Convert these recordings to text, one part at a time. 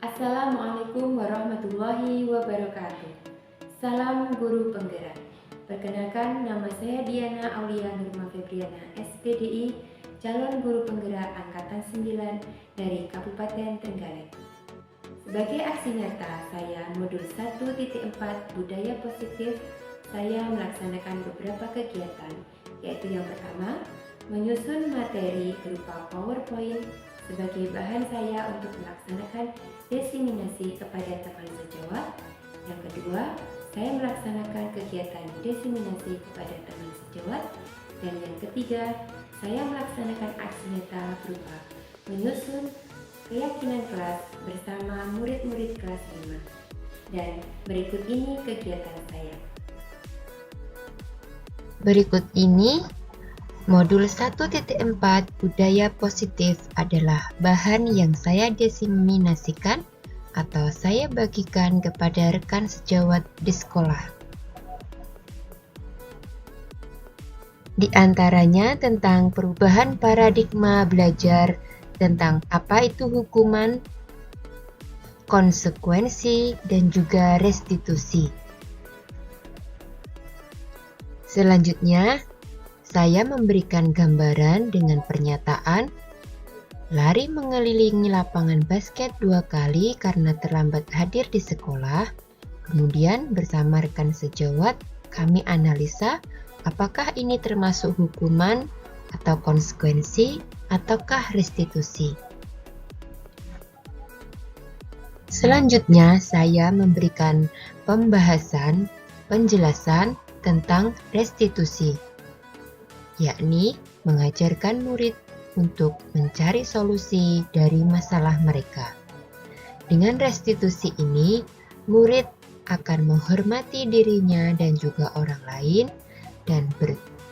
Assalamualaikum warahmatullahi wabarakatuh. Salam guru penggerak. Perkenalkan, nama saya Diana Aulia Nurma Febriana, SPDI, calon guru penggerak angkatan 9 dari Kabupaten Trenggalek. Sebagai aksi nyata saya modul 1.4 budaya positif, saya melaksanakan beberapa kegiatan, yaitu yang pertama, menyusun materi berupa PowerPoint sebagai bahan saya untuk melaksanakan diseminasi kepada teman sejawat. Yang kedua, saya melaksanakan kegiatan diseminasi kepada teman sejawat. Dan yang ketiga, saya melaksanakan aksi nyata berupa menyusun keyakinan kelas bersama murid-murid kelas 5. Dan berikut ini kegiatan saya. Berikut ini modul 1.4 budaya positif adalah bahan yang saya diseminasikan atau saya bagikan kepada rekan sejawat di sekolah. Di antaranya tentang perubahan paradigma belajar, tentang apa itu hukuman, konsekuensi, dan juga restitusi. Selanjutnya, saya memberikan gambaran dengan pernyataan lari mengelilingi lapangan basket 2 kali karena terlambat hadir di sekolah. Kemudian bersama rekan sejawat kami analisa apakah ini termasuk hukuman atau konsekuensi ataukah restitusi. Selanjutnya saya memberikan penjelasan tentang restitusi, yakni mengajarkan murid untuk mencari solusi dari masalah mereka. Dengan restitusi ini, murid akan menghormati dirinya dan juga orang lain dan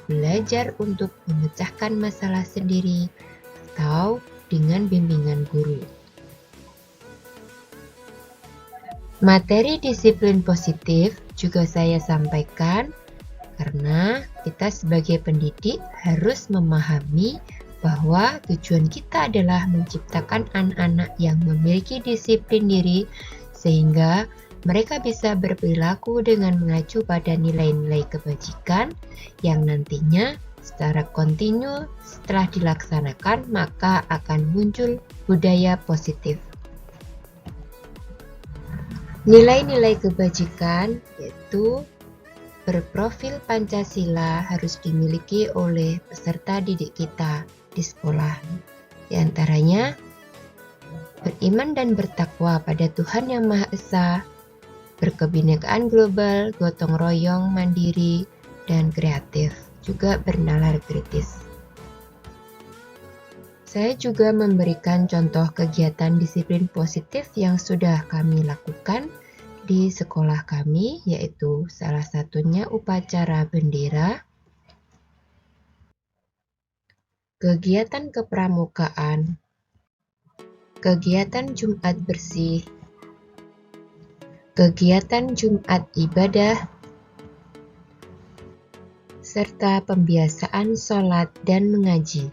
belajar untuk memecahkan masalah sendiri atau dengan bimbingan guru. Materi disiplin positif juga saya sampaikan karena kita sebagai pendidik harus memahami bahwa tujuan kita adalah menciptakan anak-anak yang memiliki disiplin diri sehingga mereka bisa berperilaku dengan mengacu pada nilai-nilai kebajikan yang nantinya secara kontinu setelah dilaksanakan maka akan muncul budaya positif. Nilai-nilai kebajikan yaitu berprofil Pancasila harus dimiliki oleh peserta didik kita di sekolah. Di antaranya, beriman dan bertakwa pada Tuhan Yang Maha Esa, berkebinekaan global, gotong royong, mandiri, dan kreatif, juga bernalar kritis. Saya juga memberikan contoh kegiatan disiplin positif yang sudah kami lakukan di sekolah kami, yaitu salah satunya upacara bendera, kegiatan kepramukaan, kegiatan Jumat bersih, kegiatan Jumat ibadah, serta pembiasaan sholat dan mengaji.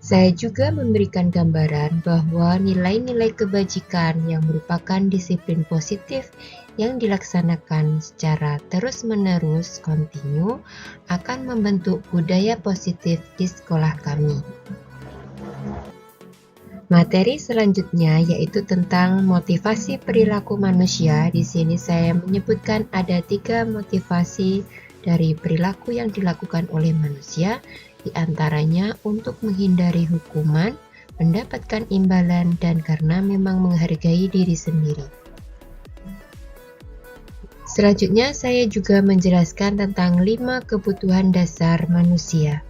Saya juga memberikan gambaran bahwa nilai-nilai kebajikan yang merupakan disiplin positif yang dilaksanakan secara terus-menerus kontinu akan membentuk budaya positif di sekolah kami. Materi selanjutnya yaitu tentang motivasi perilaku manusia. Di sini saya menyebutkan ada 3 motivasi dari perilaku yang dilakukan oleh manusia, di antaranya untuk menghindari hukuman, mendapatkan imbalan, dan karena memang menghargai diri sendiri. Selanjutnya saya juga menjelaskan tentang 5 kebutuhan dasar manusia.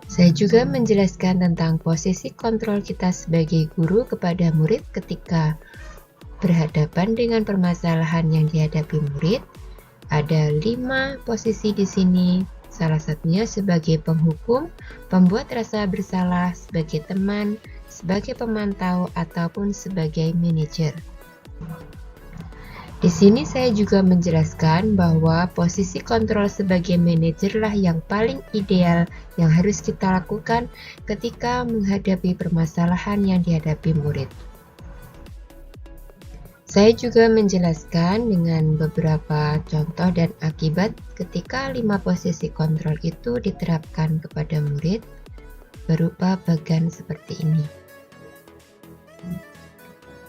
Saya juga menjelaskan tentang posisi kontrol kita sebagai guru kepada murid ketika berhadapan dengan permasalahan yang dihadapi murid. Ada 5 posisi di sini, salah satunya sebagai penghukum, pembuat rasa bersalah, sebagai teman, sebagai pemantau, ataupun sebagai manajer. Di sini saya juga menjelaskan bahwa posisi kontrol sebagai manajerlah yang paling ideal yang harus kita lakukan ketika menghadapi permasalahan yang dihadapi murid. Saya juga menjelaskan dengan beberapa contoh dan akibat ketika 5 posisi kontrol itu diterapkan kepada murid berupa bagan seperti ini.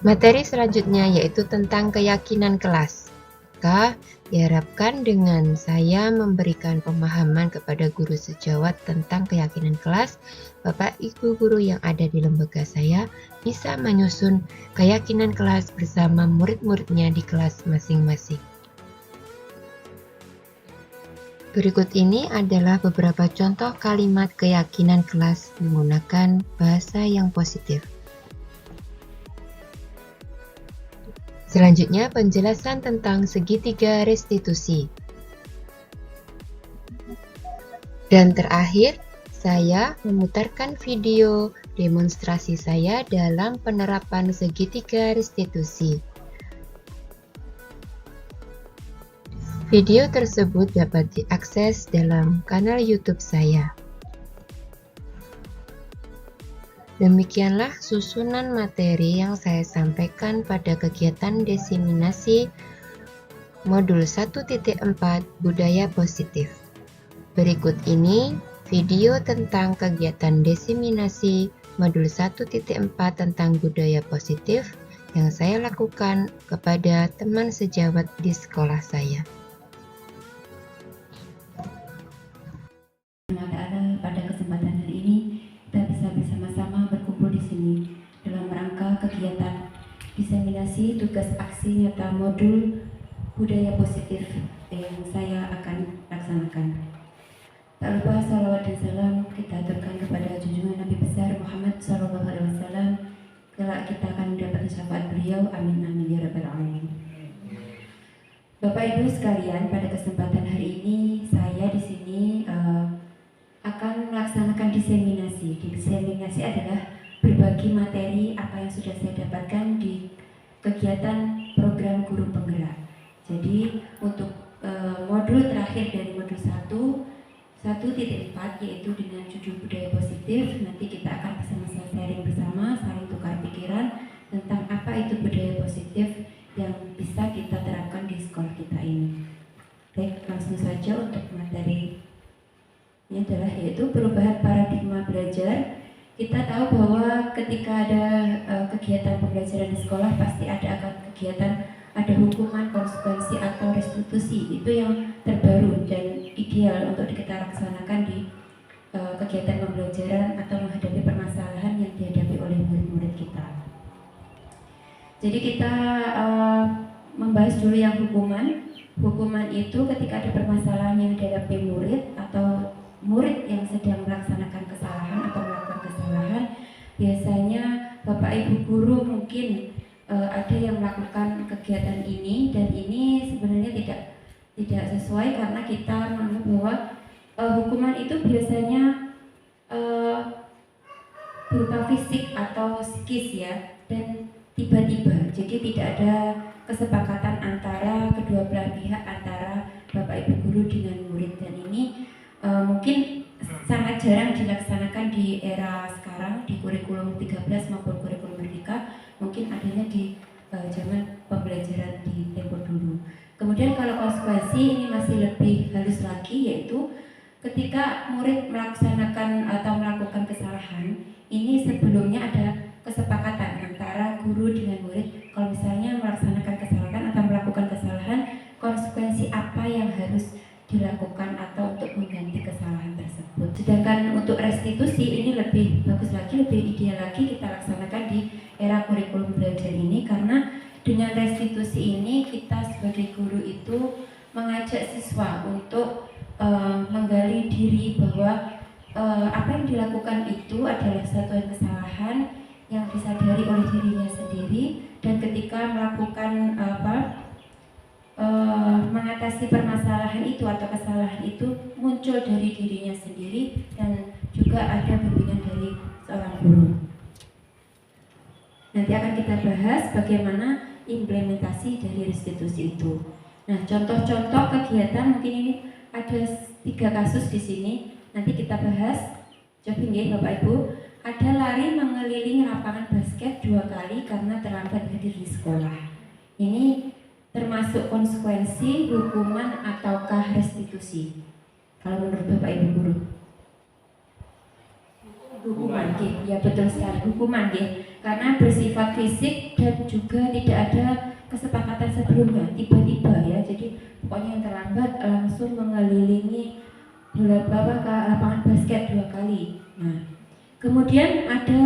Materi selanjutnya yaitu tentang keyakinan kelas. Maka diharapkan dengan saya memberikan pemahaman kepada guru sejawat tentang keyakinan kelas, Bapak Ibu guru yang ada di lembaga saya bisa menyusun keyakinan kelas bersama murid-muridnya di kelas masing-masing. Berikut ini adalah beberapa contoh kalimat keyakinan kelas menggunakan bahasa yang positif. Selanjutnya, penjelasan tentang segitiga restitusi. Dan terakhir, saya memutarkan video demonstrasi saya dalam penerapan segitiga restitusi. Video tersebut dapat diakses dalam kanal YouTube saya. Demikianlah susunan materi yang saya sampaikan pada kegiatan diseminasi modul 1.4 Budaya Positif. Berikut ini video tentang kegiatan diseminasi modul 1.4 tentang budaya positif yang saya lakukan kepada teman sejawat di sekolah saya. Pada kesempatan hari ini kita bisa bersama-sama berkumpul di sini dalam rangka kegiatan diseminasi tugas aksi nyata modul budaya positif yang saya akan laksanakan. Tak lupa salawat dan salam kita aturkan kepada junjungan Nabi besar Muhammad SAW. Kelak kita akan mendapat syafaat beliau. Amin amin ya rabbal alamin. Bapak Ibu sekalian, pada kesempatan hari ini saya di sini akan melaksanakan diseminasi. Diseminasi adalah berbagi materi apa yang sudah saya dapatkan di kegiatan program guru penggerak. Jadi untuk modul terakhir dari modul 1.4 yaitu dengan judul budaya positif, nanti kita akan bersama-sama sharing bersama, saling tukar pikiran tentang apa itu budaya positif yang bisa kita terapkan di sekolah kita ini. Baik, langsung saja untuk materi. Ini adalah yaitu perubahan paradigma belajar. Kita tahu bahwa ketika ada kegiatan pembelajaran di sekolah pasti ada hukuman, konsekuensi atau restitusi. Itu yang terbaru dan ideal untuk kita laksanakan di kegiatan pembelajaran atau menghadapi permasalahan yang dihadapi oleh murid-murid kita. Jadi kita membahas dulu yang hukuman. Hukuman itu ketika ada permasalahan yang dihadapi murid atau murid yang sedang melaksanakan kesalahan atau melakukan kesalahan, biasanya Bapak Ibu guru mungkin ada yang melakukan kegiatan ini dan ini sebenarnya tidak sesuai karena kita menganggap bahwa hukuman itu biasanya berupa fisik atau psikis ya, dan tiba-tiba, jadi tidak ada kesepakatan antara kedua belah pihak, antara Bapak Ibu guru dengan murid, dan ini mungkin sangat jarang dilaksanakan di era sekarang di kurikulum 13 maupun kurikulum merdeka, mungkin adanya di zaman pembelajaran di tempo dulu. Kemudian kalau konsekuensi ini masih lebih halus lagi, yaitu ketika murid melaksanakan atau melakukan kesalahan, ini sebelumnya ada kesepakatan antara guru dengan murid. Kalau misalnya melaksanakan kesalahan atau melakukan kesalahan, konsekuensi apa yang harus dilakukan atau untuk mengganti kesalahan tersebut. Sedangkan untuk restitusi ini lebih bagus lagi, lebih ideal lagi kita laksanakan di era kurikulum belajar ini, karena dengan restitusi ini kita sebagai guru itu mengajak siswa untuk menggali diri bahwa apa yang dilakukan itu adalah satu kesalahan yang disadari oleh dirinya sendiri, dan ketika melakukan mengatasi permasalahan itu atau kesalahan itu muncul dari dirinya sendiri dan juga ada bimbingan dari seorang guru. Nanti akan kita bahas bagaimana implementasi dari restitusi itu. Nah, contoh-contoh kegiatan mungkin ini ada 3 kasus di sini. Nanti kita bahas. Coba nggih Bapak Ibu. Ada lari mengelilingi lapangan basket 2 kali karena terlambat hadir di sekolah. Ini termasuk konsekuensi hukuman ataukah restitusi? Kalau menurut Bapak Ibu guru? Hukuman, ya betul sekali, hukuman karena bersifat fisik dan juga tidak ada kesepakatan sebelumnya, tiba-tiba ya. Jadi pokoknya yang terlambat langsung mengelilingi lapangan basket 2 kali. Nah, kemudian ada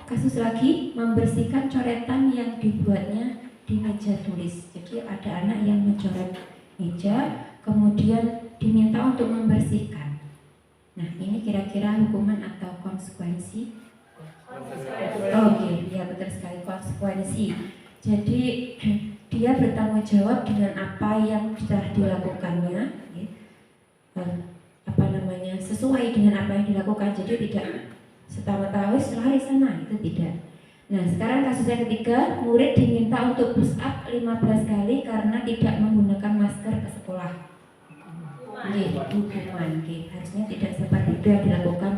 kasus lagi membersihkan coretan yang dibuatnya di meja tulis. Jadi ada anak yang mencoret meja, kemudian diminta untuk membersihkan. Nah, ini kira-kira hukuman atau konsekuensi? Oke, ya betul sekali, konsekuensi. Jadi dia bertanggung jawab dengan apa yang sudah dilakukannya, sesuai dengan apa yang dilakukan. Jadi tidak setahu-tahu lari sana, itu tidak. Nah, sekarang kasus yang ketiga, murid diminta untuk push up 15 kali karena tidak menggunakan masker ke sekolah. Hukuman, harusnya tidak seperti itu yang dilakukan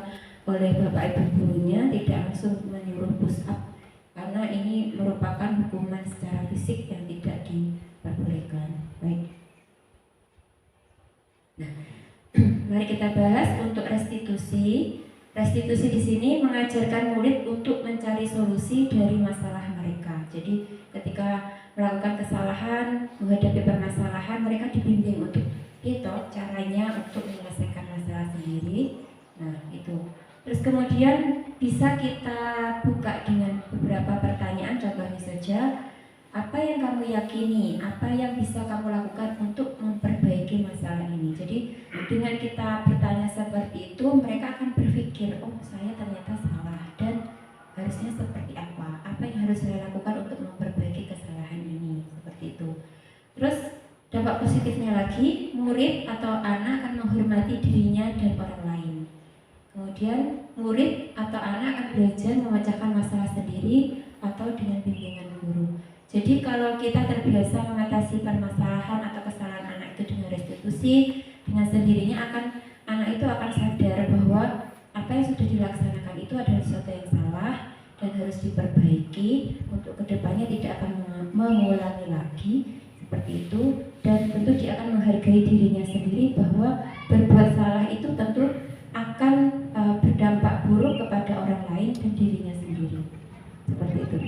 oleh Bapak Ibu gurunya, tidak langsung menyuruh push up karena ini merupakan hukuman secara fisik yang tidak diperbolehkan. Baik. Nah, mari kita bahas untuk restitusi. Restitusi di sini mengajarkan murid untuk mencari solusi dari masalah mereka. Jadi ketika melakukan kesalahan, menghadapi permasalahan, mereka dibimbing untuk itu caranya untuk menyelesaikan masalah sendiri. Nah, itu. Terus kemudian bisa kita buka dengan beberapa pertanyaan. Contohnya saja, apa yang kamu yakini, apa yang bisa kamu lakukan untuk memperbaiki masalah ini. Jadi dengan kita bertanya seperti itu, mereka akan berpikir, oh saya ternyata salah dan harusnya seperti apa yang harus saya lakukan untuk memperbaiki kesalahan ini, seperti itu. Terus dampak positifnya lagi, murid atau anak akan menghormati dirinya dan orang lain. Kemudian murid atau anak akan belajar memecahkan masalah sendiri atau dengan bimbingan guru. Jadi kalau kita terbiasa mengatasi permasalahan atau kesalahan anak itu dengan restitusi, dengan sendirinya anak itu akan sadar bahwa apa yang sudah dilaksanakan itu adalah sesuatu yang salah dan harus diperbaiki untuk kedepannya tidak akan mengulangi lagi seperti itu. Dan tentu dia akan menghargai dirinya sendiri bahwa berbuat salah itu tentu akan berdampak buruk kepada orang lain dan dirinya sendiri, seperti itu.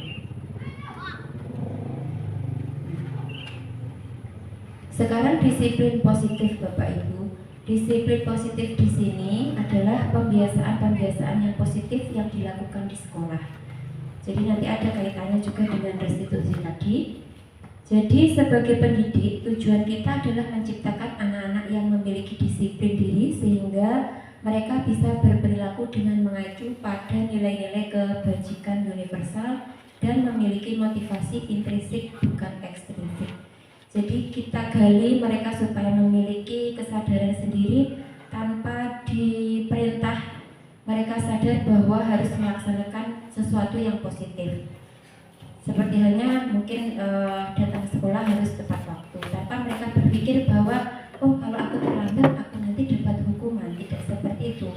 Sekarang disiplin positif Bapak Ibu. Disiplin positif di sini adalah pembiasaan-pembiasaan yang positif yang dilakukan di sekolah. Jadi nanti ada kaitannya juga dengan restitusi tadi. Jadi sebagai pendidik, tujuan kita adalah menciptakan anak-anak yang memiliki disiplin diri sehingga mereka bisa berperilaku dengan mengacu pada nilai-nilai kebajikan universal dan memiliki motivasi intrinsik bukan ekstrinsik. Jadi kita gali mereka supaya memiliki kesadaran sendiri tanpa diperintah. Mereka sadar bahwa harus melaksanakan sesuatu yang positif. Seperti halnya mungkin datang ke sekolah harus tepat waktu, tanpa mereka berpikir bahwa oh kalau aku terlambat aku nanti dapat hukuman. Tidak seperti itu.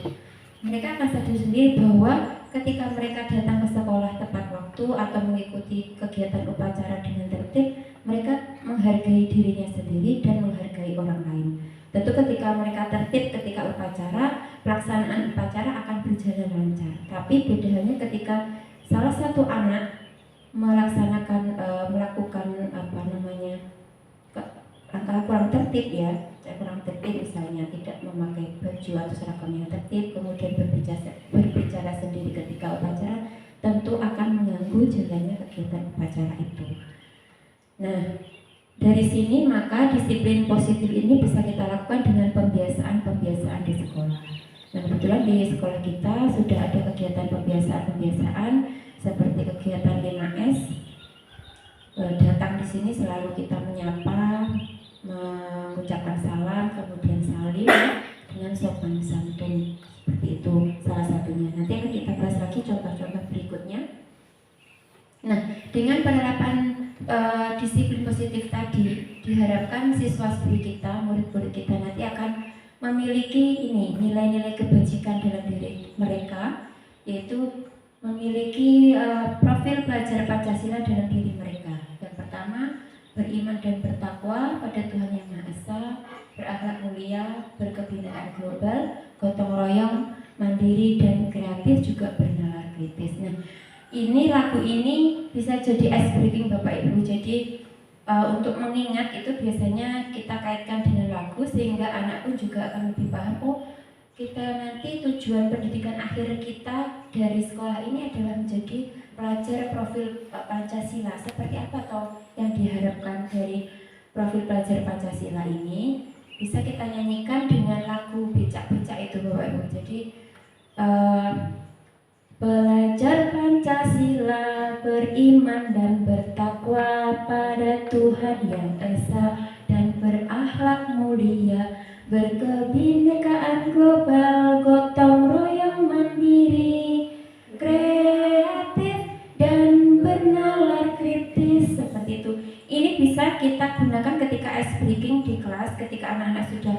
Mereka akan sadar sendiri bahwa ketika mereka datang ke sekolah tepat waktu atau mengikuti kegiatan upacara dengan tertib, mereka menghargai dirinya sendiri dan menghargai orang lain. Tentu ketika mereka tertib ketika upacara, pelaksanaan upacara akan berjalan lancar. Tapi beda halnya ketika salah satu anak melakukan langkah kurang tertib kurang tertib misalnya tidak memakai baju atau seragam yang tertib, kemudian berbicara sendiri ketika upacara, tentu akan mengganggu jalannya kegiatan upacara itu. Nah, dari sini maka disiplin positif ini bisa kita lakukan dengan pembiasaan-pembiasaan di sekolah. Nah, kebetulan di sekolah kita sudah ada kegiatan pembiasaan seperti kegiatan 5S. Datang di sini selalu kita menyapa, mengucapkan salam, kemudian salim dengan sopan santun, seperti itu salah satunya. Nanti akan kita bahas lagi contoh-contoh berikutnya. Nah, dengan penerapan disiplin positif tadi diharapkan siswa-siswi kita, murid-murid kita nanti akan memiliki ini nilai-nilai kebajikan dalam diri mereka, yaitu memiliki profil pelajar Pancasila dalam diri mereka. Yang pertama, beriman dan bertakwa pada Tuhan Yang Maha Esa, berakhlak mulia, berkebinaan global, gotong royong, mandiri dan kreatif, juga bernalar kritis. Nah, ini lagu ini bisa jadi ice breaking Bapak Ibu. Jadi untuk mengingat itu biasanya kita kaitkan dengan lagu sehingga anak pun juga akan lebih paham, oh kita nanti tujuan pendidikan akhir kita dari sekolah ini adalah menjadi pelajar profil Pancasila. Seperti apa toh yang diharapkan dari profil pelajar Pancasila ini? Bisa kita nyanyikan dengan lagu becak-becak itu Bapak Ibu. Jadi belajar Pancasila, beriman dan bertakwa pada Tuhan Yang Esa, dan berakhlak mulia, berkebinekaan global, gotong royong mandiri, kreatif dan bernalar kritis. Seperti itu. Ini bisa kita gunakan ketika ice breaking di kelas, ketika anak-anak sudah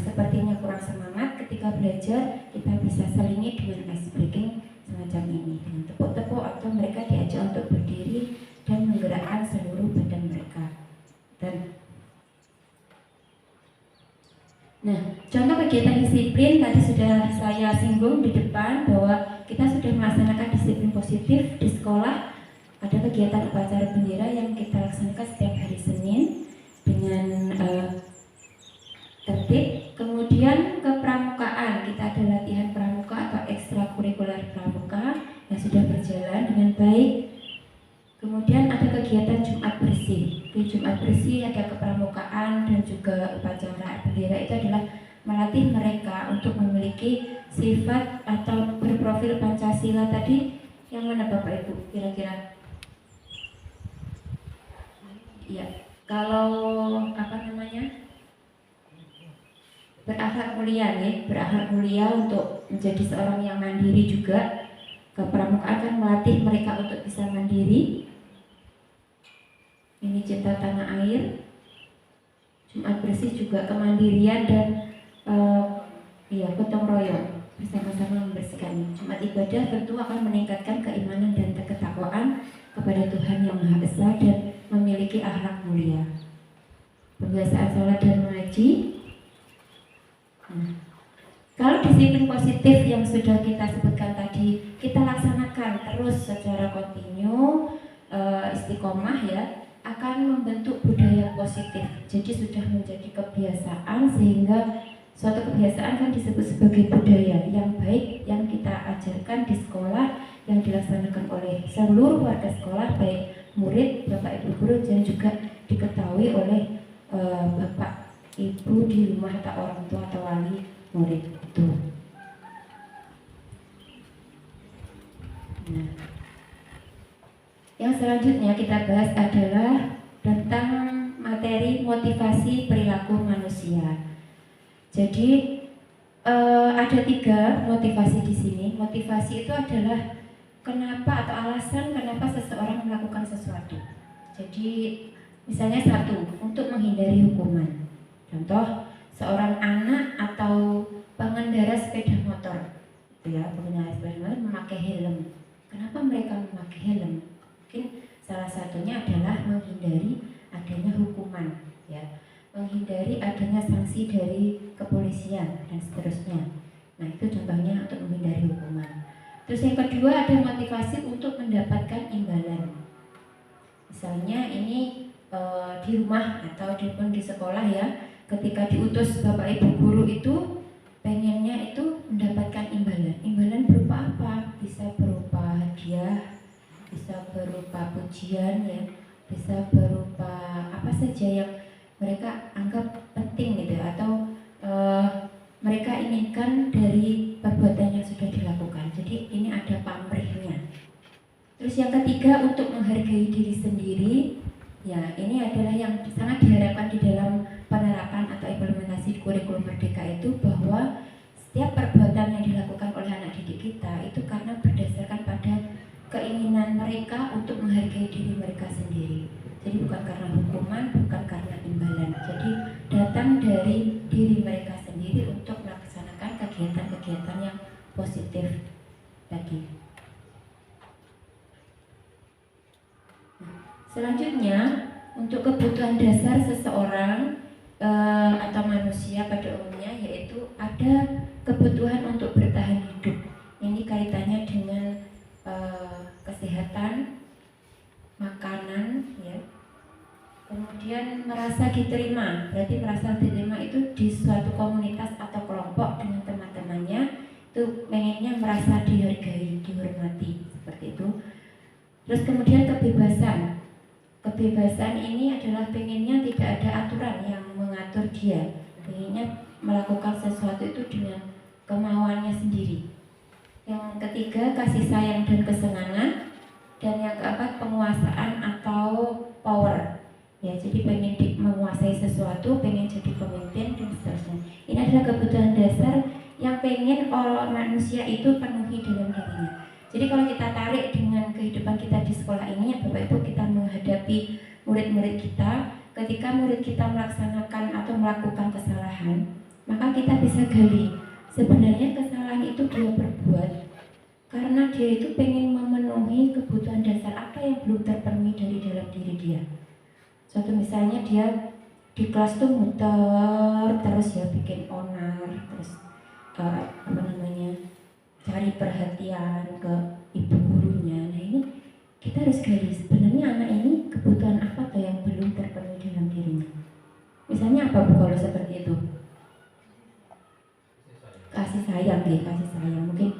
sepertinya kurang semangat ketika belajar, kita bisa selingi dengan ice breaking semacam ini, dengan tepuk-tepuk atau mereka diajak untuk berdiri dan menggerakkan seluruh badan mereka. Nah, contoh kegiatan disiplin tadi sudah saya singgung di depan bahwa kita sudah melaksanakan disiplin positif di sekolah. Ada kegiatan upacara bendera yang kita laksanakan setiap hari Senin dengan tertib. Kemudian ke pramukaan, kita ada latihan pramuka atau ekstrakurikuler pramuka yang sudah berjalan dengan baik. Kemudian ada kegiatan Jumat bersih. Di Jumat bersih ada kepramukaan dan juga upacara bendera. Itu adalah melatih mereka untuk memiliki sifat atau berprofil Pancasila tadi. Yang mana Bapak Ibu kira-kira? Ya, kalau berakhlak mulia nih, berakhlak mulia untuk menjadi seorang yang mandiri juga. Kepramukaan akan melatih mereka untuk bisa mandiri. Ini cinta tanah air. Jumat bersih juga kemandirian dan gotong royong, bersama-sama membersihkan. Jumat ibadah tentu akan meningkatkan keimanan dan ketakwaan kepada Tuhan Yang Maha Esa dan memiliki akhlak mulia. Pembiasaan sholat dan mengaji. Kalau disiplin positif yang sudah kita sebutkan tadi kita laksanakan terus secara kontinu, istiqomah ya, akan membentuk budaya positif. Jadi sudah menjadi kebiasaan sehingga suatu kebiasaan kan disebut sebagai budaya yang baik yang kita ajarkan di sekolah, yang dilaksanakan oleh seluruh warga sekolah, baik murid, bapak ibu guru, dan juga diketahui oleh bapak ibu di rumah atau orang tua atau wali murid itu. Nah, yang selanjutnya kita bahas adalah tentang materi motivasi perilaku manusia. Jadi ada 3 motivasi di sini. Motivasi itu adalah kenapa atau alasan kenapa seseorang melakukan sesuatu. Jadi misalnya 1, untuk menghindari hukuman. Contoh, seorang anak atau pengendara sepeda motor, pengendara sepeda motor memakai helm. Kenapa mereka memakai helm? Mungkin salah satunya adalah menghindari adanya hukuman, ya, menghindari adanya sanksi dari kepolisian dan seterusnya. Nah, itu contohnya untuk menghindari hukuman. Terus yang kedua ada motivasi untuk mendapatkan imbalan. Misalnya ini di rumah atau di sekolah ya, ketika diutus bapak ibu guru itu pengennya itu mendapatkan imbalan. Imbalan berupa apa? Bisa berupa hadiah, bisa berupa pujian ya, bisa berupa apa saja yang mereka anggap penting gitu, atau mereka inginkan dari perbuatan yang sudah dilakukan. Jadi ini ada pamrihnya. Terus yang ketiga untuk menghargai diri sendiri. Ya, ini adalah yang sangat diharapkan di dalam penerapan atau implementasi kurikulum Merdeka itu, bahwa setiap perbuatan yang dilakukan oleh anak didik kita itu karena berdasarkan pada keinginan mereka untuk menghargai diri mereka sendiri. Jadi bukan karena hukuman, bukan karena imbalan. Jadi datang dari diri mereka sendiri untuk melaksanakan kegiatan-kegiatan yang positif tadi. Selanjutnya, untuk kebutuhan dasar seseorang atau manusia pada umumnya, yaitu ada kebutuhan untuk bertahan hidup. Ini kaitannya dengan kesehatan, makanan, ya. Kemudian merasa diterima, berarti merasa diterima itu di suatu komunitas atau kelompok dengan teman-temannya, itu pengennya merasa dihargai, dihormati, seperti itu. Terus kemudian kebebasan. Kebebasan ini adalah pengennya tidak ada aturan yang mengatur dia, pengennya melakukan sesuatu itu dengan kemauannya sendiri. Yang ketiga, kasih sayang dan kesenangan. Dan yang keempat, penguasaan atau power. Ya, jadi pengen menguasai sesuatu, pengen jadi pemimpin dan seterusnya. Ini adalah kebutuhan dasar yang pengen orang manusia itu penuhi dalam dirinya. Jadi kalau kita tarik dengan kehidupan kita di sekolah ini, ya Bapak Ibu, kita menghadapi murid-murid kita, ketika murid kita melaksanakan atau melakukan kesalahan, maka kita bisa gali sebenarnya kesalahan itu dia perbuat karena dia itu pengen memenuhi kebutuhan dasar apa yang belum terpenuhi dari dalam diri dia. Suatu misalnya dia di kelas tuh muter terus, ya bikin onar, terus cari perhatian ke ibu gurunya. Nah ini kita harus gali sebenarnya anak ini kebutuhan apa tuh yang belum terpenuhi dalam dirinya. Misalnya apa Bu kalau seperti itu? Kasih sayang, ya kasih sayang. Mungkin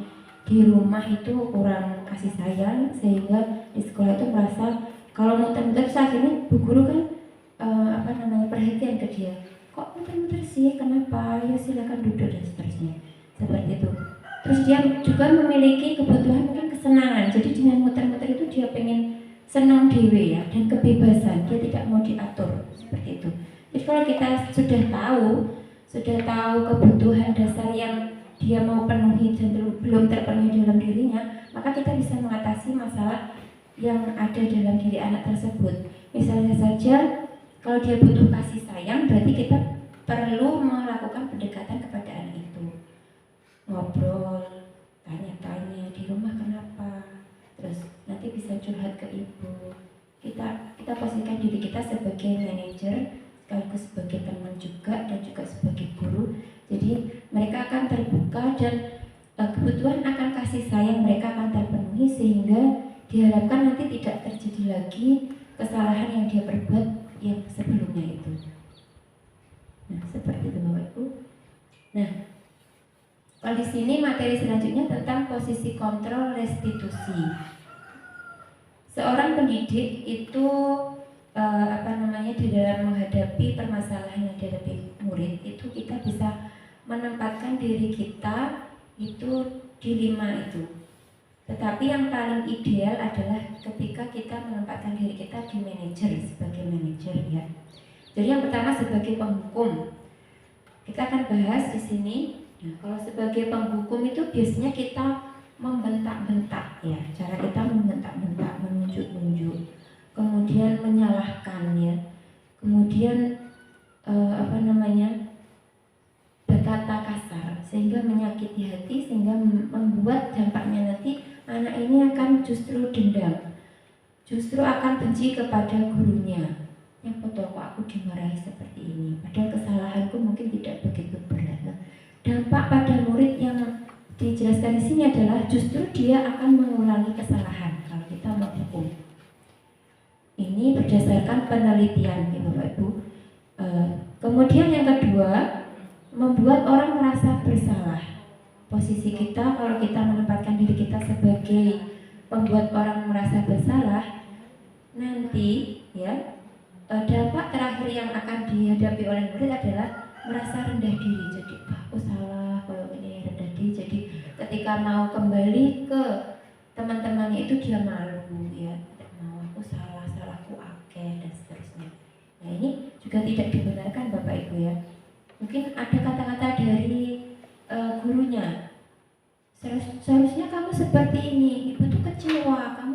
di rumah itu kurang kasih sayang sehingga di sekolah itu merasa kalau muter-muter akhirnya bu guru kan perhatian ke dia. Kok muter-muter sih? Kenapa? Ya silakan duduk dan seterusnya. Seperti itu. Terus dia juga memiliki kebutuhan mungkin kesenangan. Jadi dengan muter-muter itu dia pengen senang dewe, ya, dan kebebasan. Dia tidak mau diatur seperti itu. Jadi kalau kita sudah tahu kebutuhan dasar yang dia mau penuhi dan belum terpenuhi dalam dirinya, maka kita bisa mengatasi masalah yang ada dalam diri anak tersebut. Misalnya saja kalau dia butuh kasih sayang, berarti kita perlu melakukan pendekatan kepada anak itu. Ngobrol, tanya-tanya di rumah kenapa, terus nanti bisa curhat ke ibu. Kita posisikan diri kita sebagai manajer, sekaligus sebagai teman juga, dan juga sebagai guru. Jadi mereka akan terbuka dan kebutuhan akan kasih sayang mereka akan terpenuhi, sehingga diharapkan nanti tidak terjadi lagi kesalahan yang dia perbuat yang sebelumnya itu. Nah, seperti itu Bapak Ibu. Nah, kalau di sini materi selanjutnya tentang posisi kontrol restitusi. Seorang pendidik itu di dalam menghadapi permasalahan yang dihadapi murid itu kita bisa menempatkan diri kita itu di 5 itu. Tetapi yang paling ideal adalah ketika kita menempatkan diri kita di manajer, sebagai manajer, ya. Jadi yang pertama sebagai penghukum. Kita akan bahas di sini. Nah, kalau sebagai penghukum itu biasanya kita membentak-bentak, ya. Cara kita membentak-bentak, menunjuk-nunjuk, kemudian menyalahkan, ya. Kemudian berkata kasar sehingga menyakiti hati, sehingga membuat dampaknya nanti anak ini akan justru dendam, justru akan benci kepada gurunya. Yang betul kok aku dimarahi seperti ini, padahal kesalahanku mungkin tidak begitu berat. Nah, dampak pada murid yang dijelaskan di sini adalah justru dia akan mengulangi kesalahan kalau kita menghukum. Ini berdasarkan penelitian, ya Bapak Ibu. Kemudian yang kedua, membuat orang merasa bersalah. Posisi kita kalau kita menempatkan diri kita sebagai pembuat orang merasa bersalah, nanti ya dampak terakhir yang akan dihadapi oleh murid adalah merasa rendah diri. Jadi aku salah kalau ini, rendah diri. Jadi ketika mau kembali ke teman-temannya itu dia malu, ya, tidak mau, aku salah, salahku akeh, dan seterusnya. Nah ini juga tidak dibenarkan Bapak Ibu, ya. Mungkin ada kata-kata dari gurunya, seharusnya kamu seperti ini, ibu tuh kecewa, kamu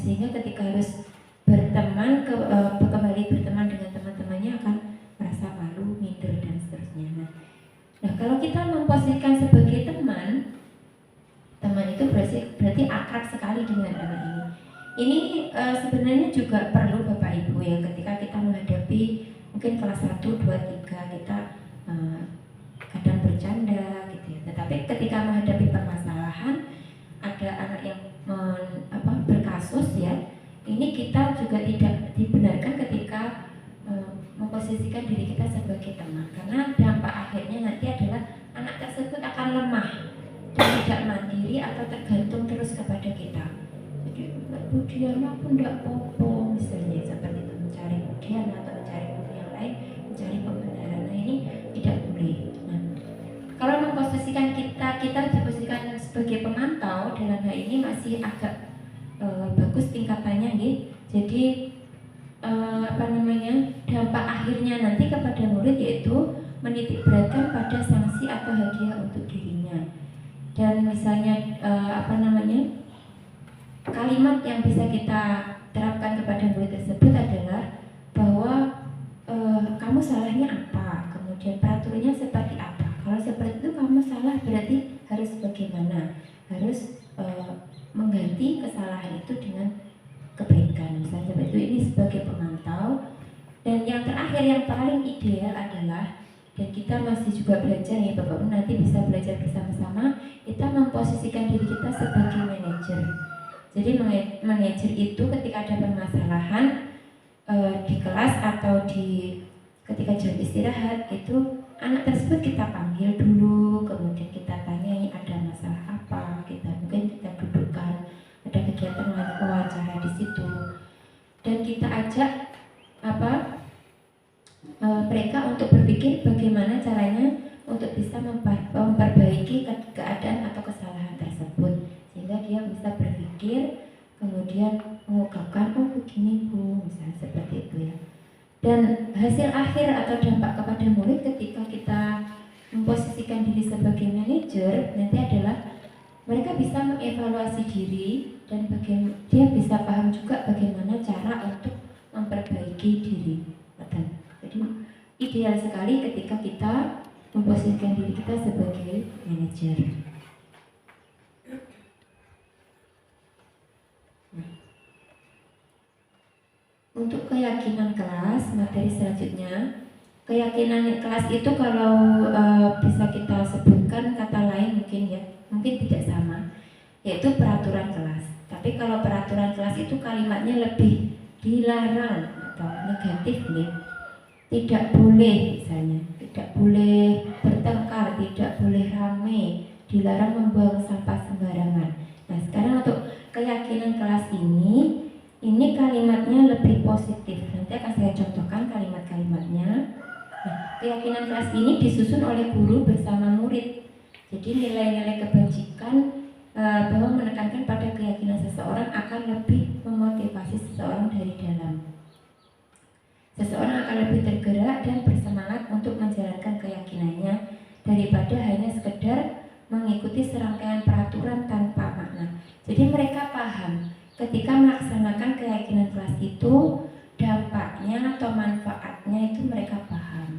sehingga ketika harus berteman kembali berteman dengan teman-temannya akan merasa malu, minder dan seterusnya. Nah, kalau kita memposisikan sebagai teman itu berarti akrab sekali dengan anak ini. Ini sebenarnya juga perlu Bapak Ibu ya, ketika kita menghadapi mungkin kelas 1, 2, 3 kita kadang bercanda gitu ya. Tetapi ketika menghadapi permasalahan, ada anak yang berkasus ya, ini kita juga tidak dibenarkan ketika memposisikan diri kita sebagai teman, karena dampak akhirnya nanti adalah anak tersebut akan lemah dan tidak mandiri atau tergantung terus kepada kita. Jadi Bu Diana pun tidak popo misalnya seperti itu, mencari kemudian atau mencari yang lain, mencari pembenaran. Nah, ini tidak boleh. Nah, kalau memposisikan kita diposisikan sebagai pemantau dalam hal ini masih agak bagus tingkatannya nih. Jadi dampak akhirnya nanti kepada murid yaitu menitikberatkan pada sanksi atau hadiah untuk dirinya. Dan misalnya kalimat yang bisa kita terapkan kepada murid tersebut adalah bahwa kamu salahnya apa, kemudian peraturannya seperti apa. Kalau seperti itu kamu salah berarti harus bagaimana, harus mengganti kesalahan itu dengan kebaikan, misalnya seperti itu. Ini sebagai pemantau. Dan yang terakhir yang paling ideal adalah, dan kita masih juga belajar ya Bapak, nanti bisa belajar bersama-sama, kita memposisikan diri kita sebagai manajer. Jadi manajer itu ketika ada permasalahan di kelas atau ketika jam istirahat itu anak tersebut kita panggil dulu, kemudian kita tanyai ada masalah apa, mungkin kita dudukkan, ada kegiatan wawancara di situ, dan kita ajak mereka untuk berpikir bagaimana caranya untuk bisa memperbaiki keadaan atau kesalahan tersebut, sehingga dia bisa berpikir kemudian mengungkapkan, oh begini Bu, misalnya seperti itu ya. Dan hasil akhir atau dampak kepada murid ketika kita memposisikan diri sebagai manajer nanti adalah mereka bisa mengevaluasi diri dan dia bisa paham juga bagaimana cara untuk memperbaiki diri. Jadi ideal sekali ketika kita memposisikan diri kita sebagai manajer. Untuk keyakinan kelas, materi selanjutnya, keyakinan kelas itu kalau bisa kita sebutkan kata lain mungkin tidak sama, yaitu peraturan kelas. Tapi kalau peraturan kelas itu kalimatnya lebih dilarang atau negatif nih. Tidak boleh misalnya, tidak boleh bertengkar, tidak boleh rame, dilarang membuang sampah sembarangan. Nah, sekarang untuk keyakinan kelas ini kalimatnya lebih positif. Nanti akan saya contohkan kalimat-kalimatnya. Nah, keyakinan kelas ini disusun oleh guru bersama murid. Jadi nilai-nilai kebajikan bahwa menekankan pada keyakinan seseorang akan lebih memotivasi seseorang dari dalam. Seseorang akan lebih tergerak dan bersemangat untuk menjalankan keyakinannya daripada hanya sekedar mengikuti serangkaian peraturan tanpa makna. Jadi mereka paham ketika melaksanakan keyakinan kelas itu dampaknya atau manfaatnya itu mereka paham.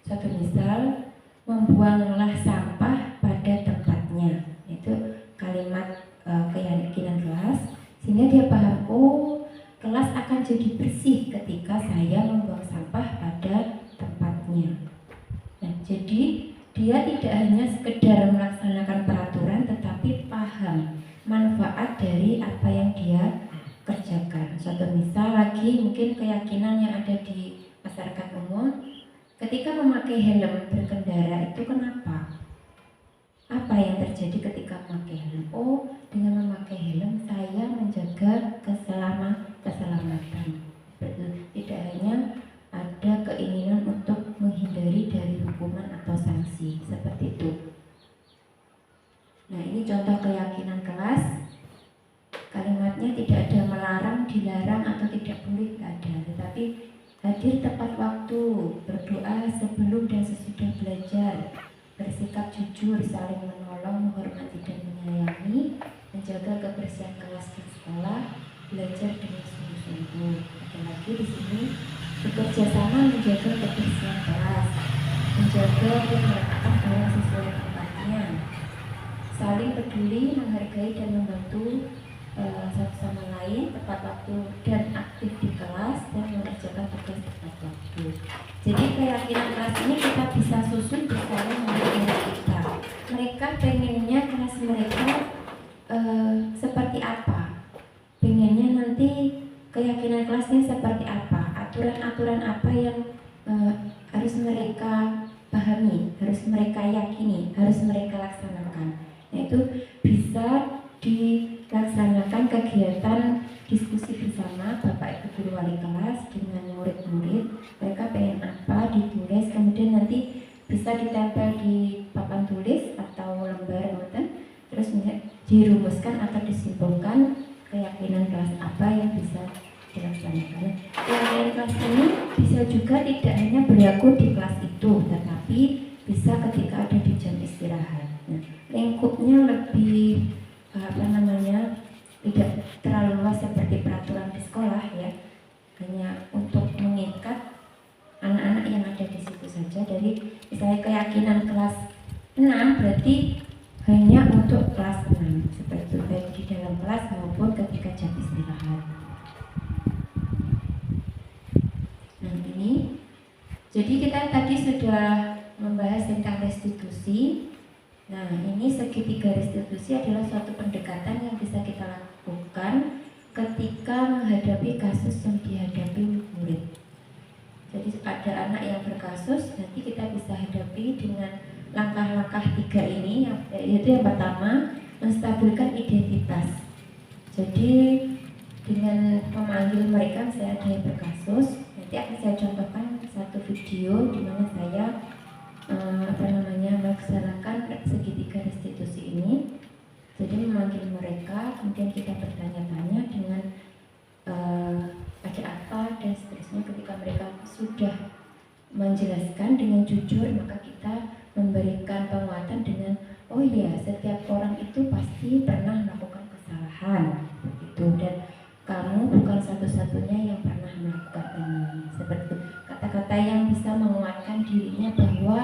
Suatu misal, membuanglah sampah pada tempatnya, itu kalimat keyakinan kelas, sehingga dia paham, oh kelas akan jadi bersih ketika saya membuang sampah pada tempatnya. Nah, jadi dia tidak hanya sekedar melaksanakan peraturan, tetapi paham manfaat dari apa yang dia kerjakan. Suatu misal lagi, mungkin keyakinan yang ada di masyarakat umum, ketika memakai helm berkendara itu kenapa? Apa yang terjadi ketika memakai helm? Oh, dengan memakai helm saya menjaga keselamatan. Tidak hanya ada keinginan untuk menghindari dari hukuman atau sanksi, seperti itu. Nah, ini contoh keyakinan kelas. Kalimatnya tidak ada melarang, dilarang atau tidak boleh, tidak ada. Tetapi hadir tepat waktu, berdoa sebelum dan sesudah belajar, bersikap jujur, saling menolong, menghormati dan menyayangi, menjaga kebersihan kelas dan sekolah, belajar dengan sungguh-sungguh. Ada lagi di sini bekerja sama menjaga kebersihan kelas, menjaga keberkatan kelas sesuai tempatnya, saling peduli, menghargai dan membantu satu sama lain, tepat waktu dan aktif di kelas, dan mengerjakan tugas tepat waktu. Jadi keyakinan kelas ini kita bisa susun bersama murid-murid kita. Mereka pengennya kelas mereka seperti apa? Pengennya nanti keyakinan kelasnya seperti apa? Aturan-aturan apa yang harus mereka pahami, harus mereka yakini, harus mereka laksanakan. Yaitu bisa dilaksanakan kegiatan diskusi bersama Bapak Ibu Guru Wali kelas dengan murid-murid. Mereka pengen apa ditulis, kemudian nanti bisa ditempel di papan tulis atau lembar noten, terus dirumuskan atau disimpulkan keyakinan kelas apa yang bisa dilaksanakan. Keyakinan kelas ini bisa juga tidak hanya berlaku di kelas itu, tetapi bisa ketika ada di jam istirahat. Nah, lingkupnya lebih tidak terlalu luas seperti peraturan di sekolah ya, hanya untuk mengikat anak-anak yang ada di situ saja. Dari misalnya keyakinan kelas 6 berarti hanya untuk kelas 6 seperti itu, baik di dalam kelas maupun ketika jam istirahat. Nah ini, jadi kita tadi sudah membahas tentang restitusi. Nah, ini segitiga restitusi adalah suatu pendekatan yang bisa kita lakukan ketika menghadapi kasus yang dihadapi murid. Jadi ada anak yang berkasus, nanti kita bisa hadapi dengan langkah-langkah 3 ini, yaitu yang pertama, menstabilkan identitas. Jadi dengan memanggil mereka, misalnya ada yang berkasus, nanti akan saya contohkan satu video di mana saya melaksanakan segitiga restitusi ini. Jadi memanggil mereka, kemudian kita bertanya-tanya dengan ada apa dan seterusnya. Ketika mereka sudah menjelaskan dengan jujur, maka kita memberikan penguatan dengan oh iya, setiap orang itu pasti pernah melakukan kesalahan itu, dan kamu bukan satu-satunya yang pernah melakukan ini. Seperti itu, kata-kata yang bisa menguatkan dirinya bahwa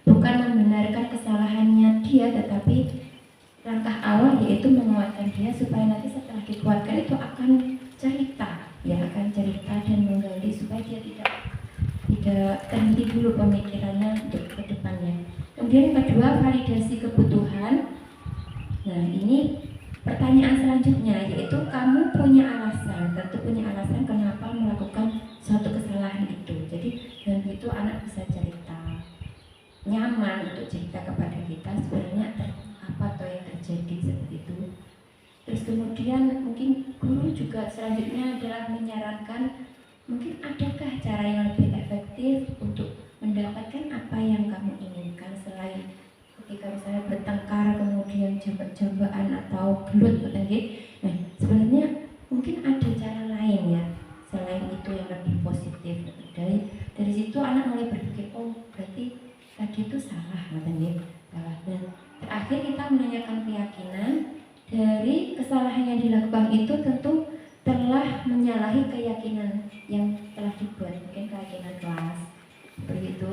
bukan membenarkan kesalahannya dia, tetapi langkah awal yaitu menguatkan dia supaya nanti setelah dikuatkan itu akan cerita, ya akan cerita dan menggali supaya dia tidak terhenti dulu pemikirannya untuk ke depannya. Kemudian yang kedua, validasi kebutuhan. Nah ini pertanyaan selanjutnya, yaitu kamu punya alasan, tentu punya alasan kenapa melakukan suatu kesalahan itu. Jadi dengan itu anak bisa cerita, nyaman untuk cerita kepada kita sebenarnya apa toh yang terjadi seperti itu. Terus kemudian mungkin guru juga selanjutnya adalah menyarankan mungkin adakah cara yang lebih efektif untuk mendapatkan apa yang kamu inginkan selain ketika misalnya bertengkar kemudian jambak-jambakan atau gelut tadi. Nah sebenarnya mungkin ada cara lain ya selain itu yang lebih positif. Dari situ anak mulai berpikir oh berarti tadi itu salah katanya, salah. Dan terakhir kita menanyakan keyakinan dari kesalahan yang dilakukan itu tentu telah menyalahi keyakinan yang telah dibuat, mungkin keyakinan kelas seperti itu.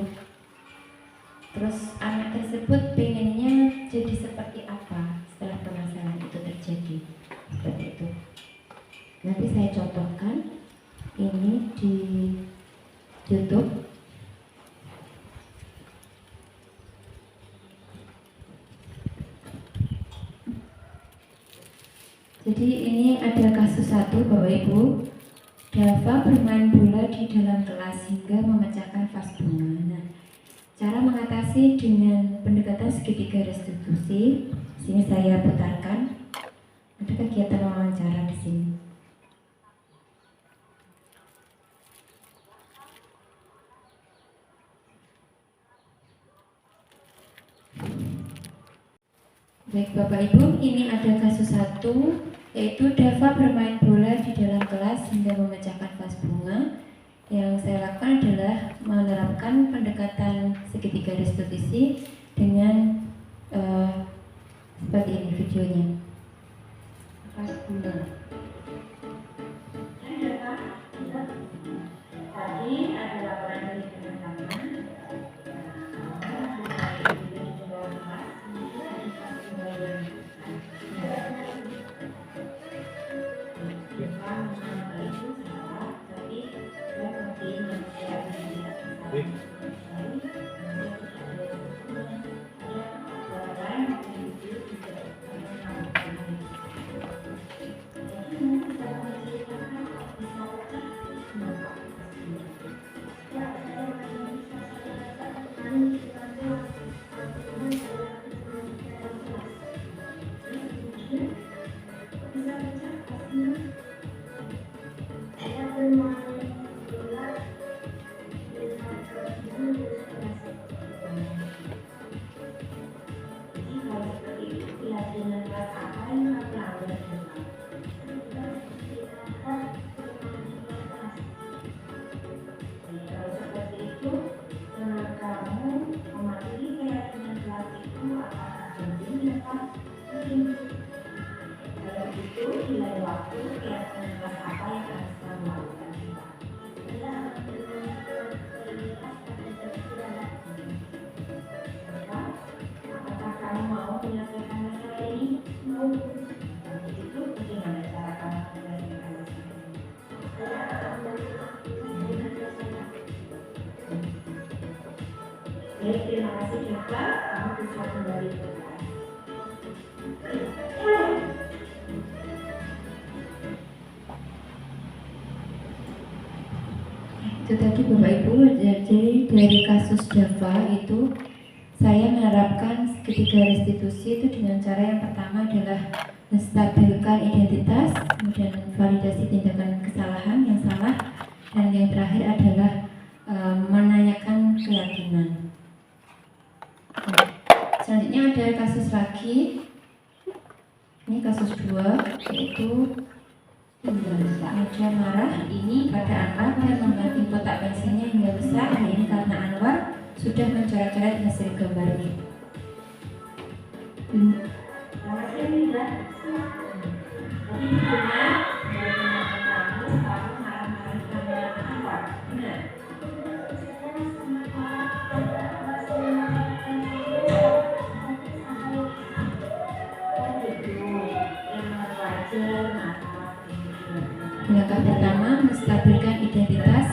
Terus anak tersebut pengennya jadi seperti apa setelah permasalahan itu terjadi, seperti itu. Nanti saya contohkan ini di YouTube. Jadi ini ada kasus satu, Bapak Ibu. Dava bermain bola di dalam kelas hingga memecahkan vas bunga. Nah, cara mengatasi dengan pendekatan segitiga restitusi. Sini saya putarkan. Ada kegiatan wawancara di sini. Baik Bapak Ibu, ini ada kasus satu, yaitu Dava bermain bola di dalam kelas hingga memecahkan vas bunga. Yang saya lakukan adalah menerapkan pendekatan segitiga restitusi dengan seperti ini videonya. Vas bunga. satu keyakinan apa yang harus kamu lakukan. Apakah kamu mau menyelesaikan masalah ini? Mau. Itu bagaimana cara kamu menyelesaikan masalah ini? Baik, terima kasih Jaka. Kamu bisa kembali ke kelas. Itu tadi Bapak Ibu, jadi dari kasus Java itu saya menerapkan ketiga restitusi itu dengan cara yang pertama adalah menstabilkan identitas, kemudian validasi tindakan kesalahan yang salah, dan yang terakhir adalah menanyakan keyakinan. Selanjutnya ada kasus lagi, ini kasus 2, yaitu Meja marah ini pada Anwar dan membanting kotak pensilnya hingga besar. Ini karena Anwar sudah mencoret-coret hasil gambarnya. Selamat siang, Linda. Tadi di rumah kamu marah-marah sama Anwar, benar? Langkah pertama, menstabilkan identitas.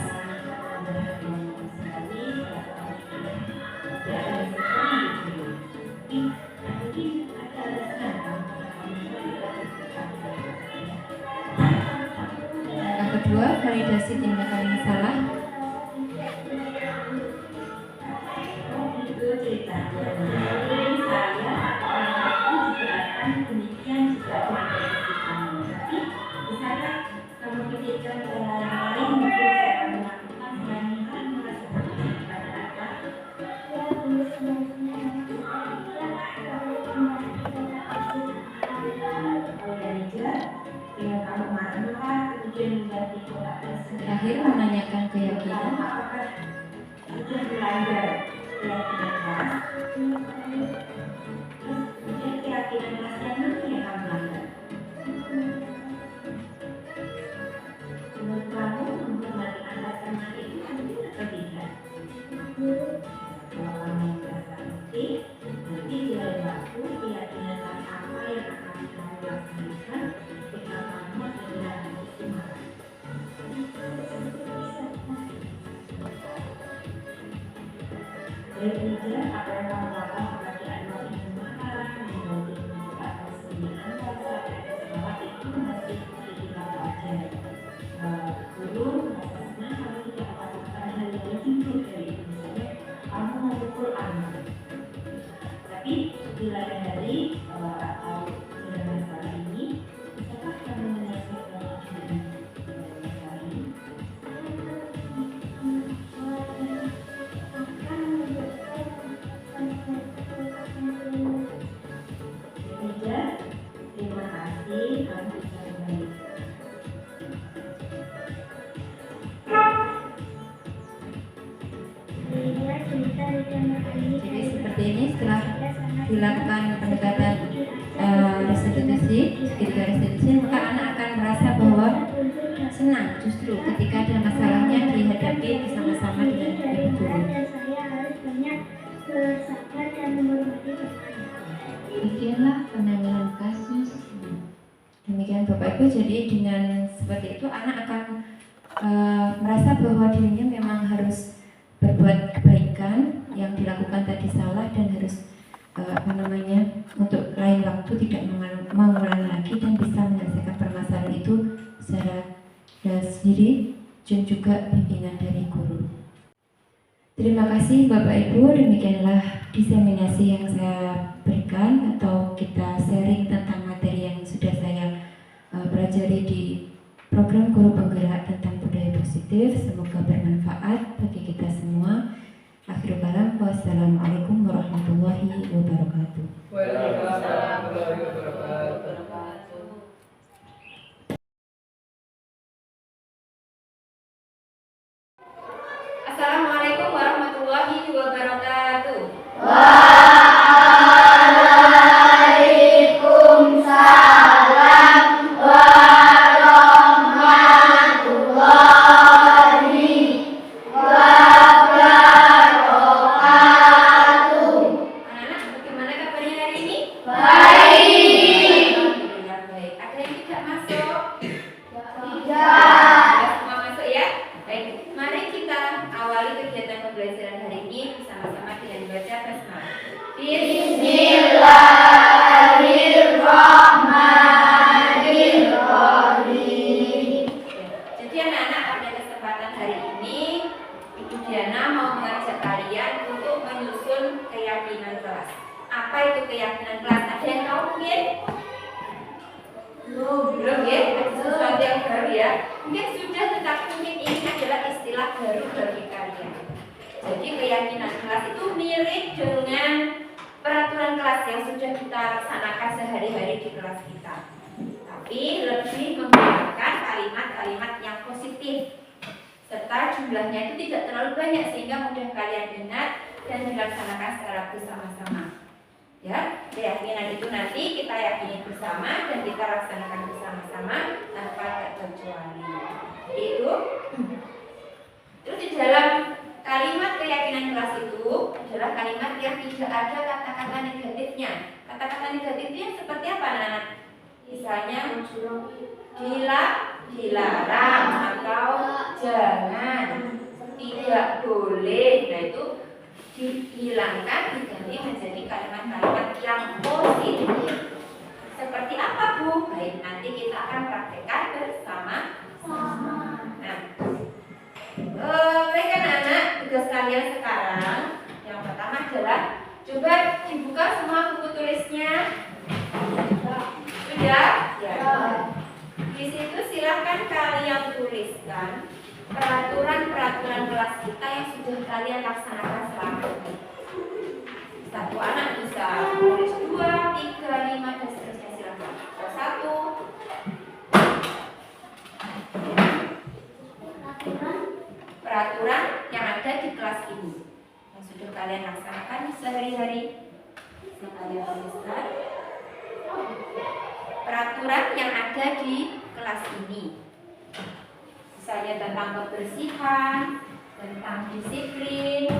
Langkah kedua, validasi tindakan yang salah. Terakhir, menanyakan keyakinan. Sudah belajar keyakinan kelas. Terus keyakinan kelas yang mana yang kamu belajar? Menurut kamu menghormati antar teman itu penting atau tidak? Kalau kamu yang merasa penting, nanti di lain waktu keyakinan kelas apa yang akan kamu laksanakan ketika kamu adalah istimewa. Baik saja, apa yang kamu lakukan kepada Anwar ini marah, membantu membuka persembunyian rasa bahwa itu masih tidak wajar. Guru merasa senang kalau tidak melakukan hal yang lebih baik dari itu, misalnya kamu memukul Anwar. Tapi di lain hari atau dalam masalah ini, bisakah kamu menyelesaikan dengan masalah ini? Terima kasih, kamu bisa kembali. Jadi seperti ini, setelah dilakukan pendekatan restitusi, maka anak akan merasa bahwa senang justru ketika ada masalahnya dihadapi bersama-sama dengan ibu guru. Demikianlah penanganan kasus. Demikian Bapak Ibu, jadi dengan seperti itu anak akan merasa bahwa dirinya memang harus berbuat kebaikan, yang dilakukan tadi salah dan harus untuk lain waktu tidak mengulang lagi dan bisa menyelesaikan permasalahan itu secara sendiri dan juga bimbingan dari guru. Terima kasih Bapak Ibu, demikianlah diseminasi yang saya berikan atau kita sharing tentang materi yang sudah saya pelajari di program Guru Penggerak tentang budaya positif. Semoga bermanfaat bagi kita semua. Akhirul kalam, wassalamualaikum warahmatullahi wabarakatuh. Waalaikumsalam warahmatullahi wabarakatuh. Assalamualaikum warahmatullahi wabarakatuh. Waalaikumsalam warahmatullahi Bismillahirrahmanirrahim. Jadi anak-anak pada kesempatan hari ini Ibu Diana mau mengajak kalian untuk menyusun keyakinan kelas. Apa itu keyakinan kelas? Ada yang tahu mungkin? Belum ya? Ada sesuatu yang baru ya? Mungkin sudah, tetapi mungkin ini adalah istilah baru bagi kalian. Jadi keyakinan kelas itu mirip dengan peraturan kelas yang sudah kita laksanakan sehari-hari di kelas kita. Tapi lebih menggunakan kalimat-kalimat yang positif serta jumlahnya itu tidak terlalu banyak sehingga mudah kalian ingat dan dilaksanakan secara bersama-sama. Ya, keyakinan itu nanti kita yakini bersama dan kita laksanakan bersama-sama tanpa terkecuali. Itu. Terus di dalam kalimat keyakinan kelas itu adalah kalimat yang tidak ada kata-kata negatifnya. Kata-kata negatifnya seperti apa, anak-anak? Misalnya dilarang atau jangan, tidak boleh. Nah itu dihilangkan, diganti menjadi kalimat-kalimat yang positif. Seperti apa, Bu? Baik, nanti kita akan praktekkan bersama-sama. Nah, baik anak-anak, tugas kalian sekarang yang pertama adalah coba dibuka semua buku tulisnya. Sudah? Ya. Di situ silahkan kalian tuliskan peraturan-peraturan kelas kita yang sudah kalian laksanakan selama ini. Satu anak bisa tulis 2, 3, 5 dan seterusnya, silahkan. Satu. Peraturan yang ada di kelas ini yang sudah kalian laksanakan sehari-hari. Bisa kalian tuliskan. Peraturan yang ada di kelas ini, misalnya tentang kebersihan, tentang disiplin,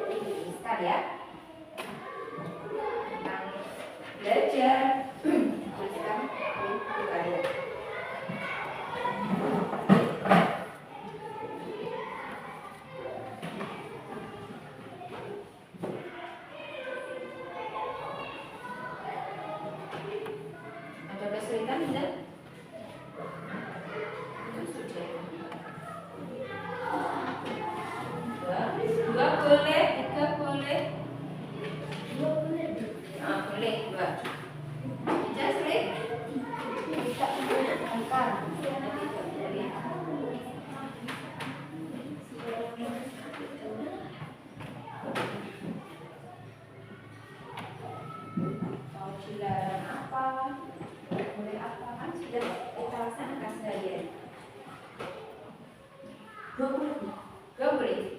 bisa ya, tentang belajar, tuliskan di kalian. Ada kesulitan tidak? Dua boleh, 3 boleh. Nah, boleh 2. Bisa sulit? Mau dilarang apa? Boleh apa? Kan sudah kita laksanakan seharian. 2 boleh.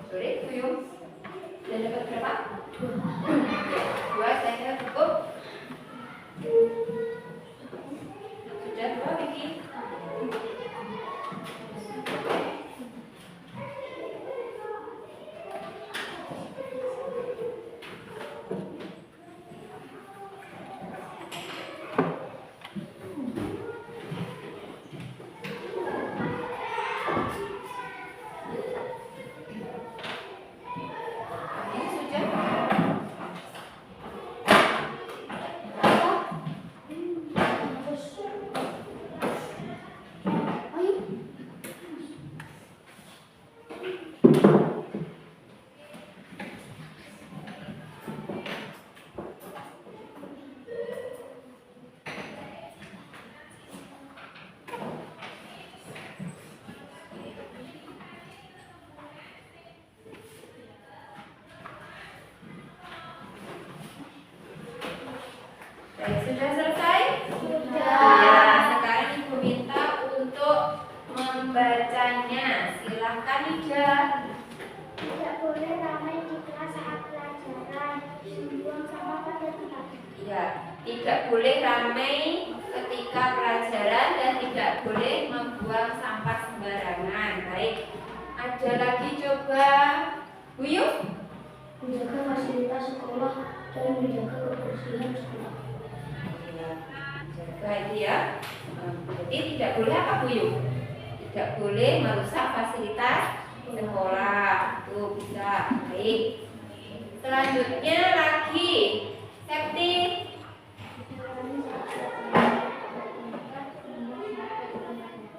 Sulit, Tuyung? Sudah dapat berapa? 2, saya kira cukup. Sudah 2, Vicky? Baik, sudah selesai? Sudah. Ya, sekarang Ibu minta untuk membacanya. Silakan Ida. Tidak boleh ramai di kelas saat pelajaran, membuang sampah pada tempatnya. Ya, tidak boleh ramai ketika pelajaran dan tidak boleh membuang sampah sembarangan. Baik, ada lagi coba Buyung? Menjaga fasilitas sekolah dan menjaga kebersihan sekolah. Ya. menjaga itu ya. Jadi tidak boleh apa Bu Yu? Tidak boleh merusak fasilitas sekolah. Itu bisa. Baik. Selanjutnya lagi safety.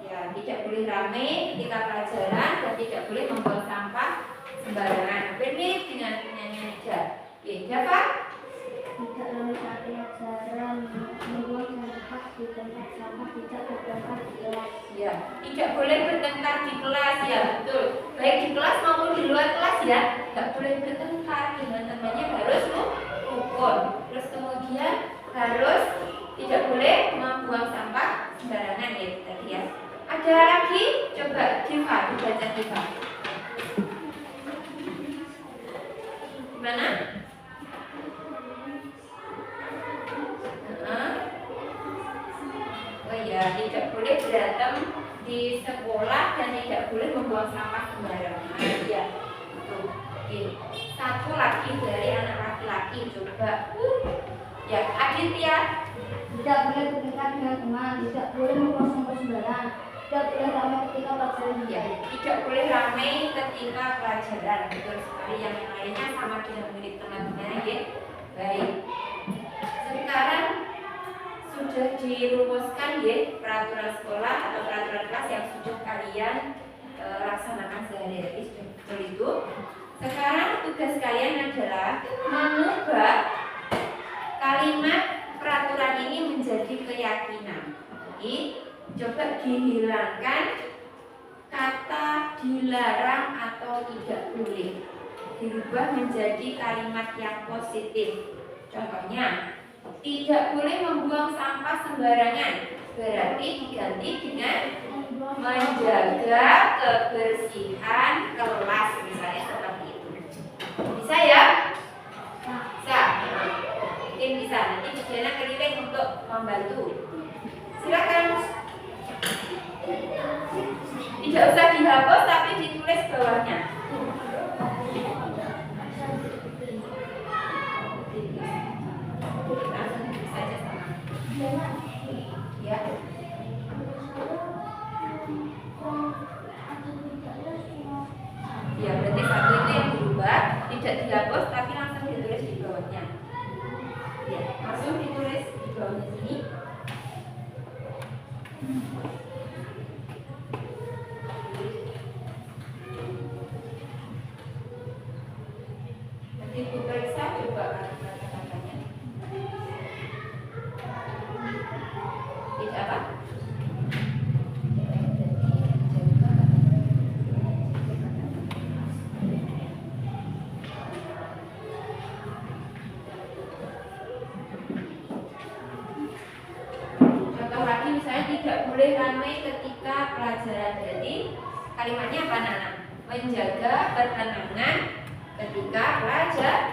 Ya, tidak boleh ramai ketika pelajaran dan tidak boleh membuang sampah sembarangan. Hampir mirip dengan penyanyi aja. Ya, siapa? Tidak ramai saat pelajaran, membuang sampah di tempat sampah, tidak bertengkar di kelas. Ya, tidak boleh bertengkar di kelas ya, betul. Baik di kelas maupun di luar kelas ya, tidak boleh bertengkar dengan temannya, harus rukun. Terus kemudian harus tidak boleh membuang sampah sembarangan ya tadi ya. Ada lagi, coba Diva, dibaca Diva. Gimana? Oh iya, tidak boleh berantem di sekolah dan tidak boleh membuang sampah sembarangan. Ya, tuh. Oke. Satu lagi dari anak laki-laki, coba. Ya, Aditya. Tidak boleh bertengkar dengan teman, tidak boleh membuang sampah sembarangan, tidak boleh ramai ketika pelajaran. Ya, tidak boleh ramai ketika pelajaran. Betul sekali. Yang lainnya sama dengan mirip teman-temannya ya. Baik. Sekarang sudah dirumuskan ya peraturan sekolah atau peraturan kelas yang sudah kalian laksanakan sehari-hari, sudah betul itu. Sekarang tugas kalian adalah mengubah kalimat peraturan ini menjadi keyakinan. Jadi coba dihilangkan kata dilarang atau tidak boleh, dirubah menjadi kalimat yang positif. Contohnya, tidak boleh membuang sampah sembarangan, berarti diganti dengan menjaga kebersihan kelas, misalnya seperti itu. Bisa ya? Bisa. Mungkin bisa. Nanti Bu Diana keliling untuk membantu. Silakan. Tidak usah dihapus, tapi ditulis bawahnya. Ya. Ya, berarti satu itu yang berubah, tidak dihapus tapi langsung ditulis di bawahnya. Ya, langsung ditulis di bawahnya sini. Nanti Bu periksa coba kata-katanya. Tidak apa? Contoh lagi misalnya tidak boleh ramai ketika pelajaran. Jadi kalimatnya apa Nana? Menjaga ketenangan ketika pelajaran.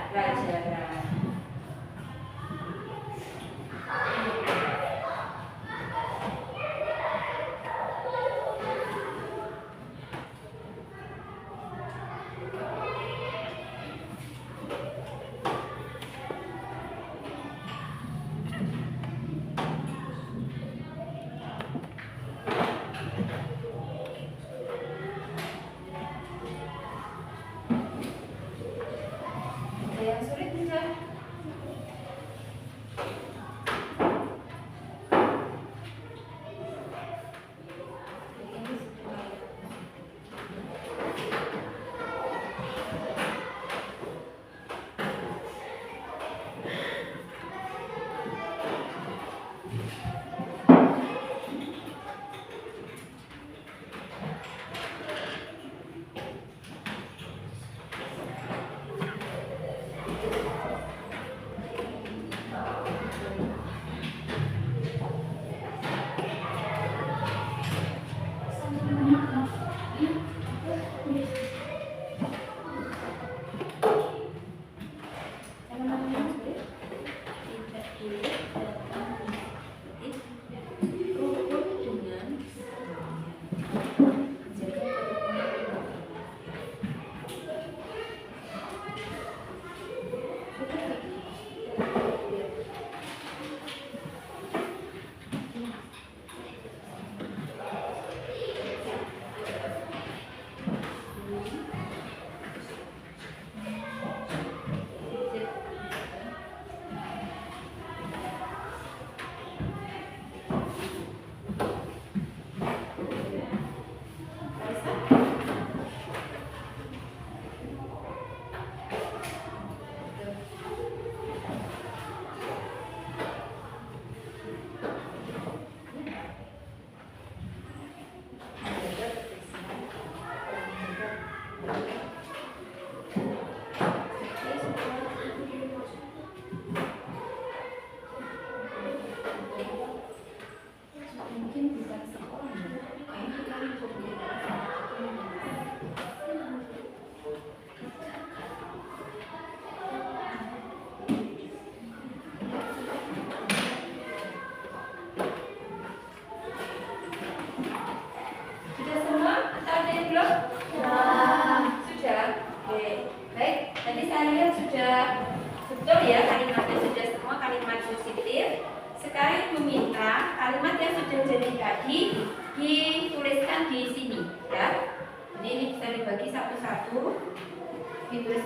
Ada yang sulit bisa?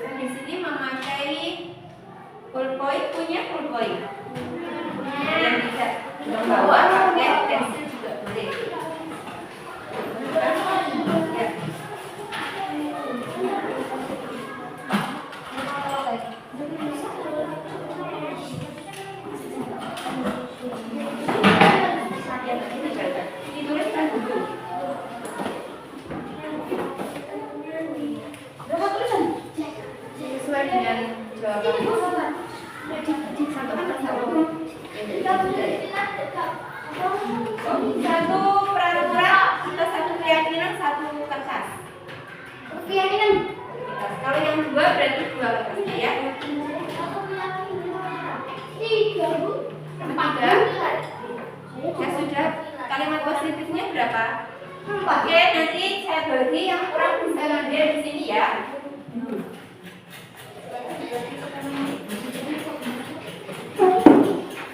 Saya di sini memakai pulpoid, punya pulpoid. Yang bisa membawa pakai pensil juga boleh. Ya. Dituliskan dulu. Sesuai dengan jawaban. Satu peraturan atau satu keyakinan, satu kertas. Keyakinan. Kalau yang dua berarti dua kertasnya ya. Tiga. Ya sudah. Kalimat positifnya berapa? Oke, nanti saya bagi yang kurang bisa ngambil di sini ya.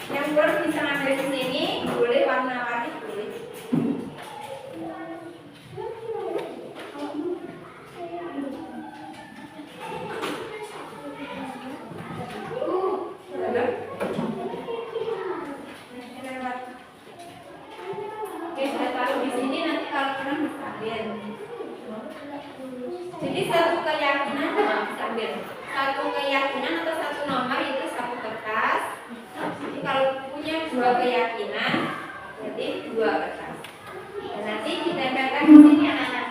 Yang kurang bisa ngambil di sini, boleh warna-warni boleh. Oke, saya taruh di sini, nanti kalau kurang bisa ambil. Jadi satu keyakinan bisa ambil. Satu keyakinan atau satu nomor itu satu kertas. Jadi kalau punya dua keyakinan, berarti dua kertas. Dan nanti ditempelkan di sini anak-anak.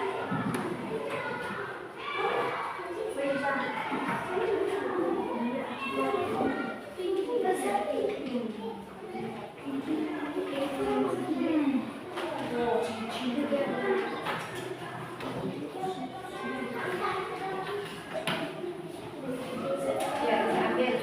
Ya, ambil.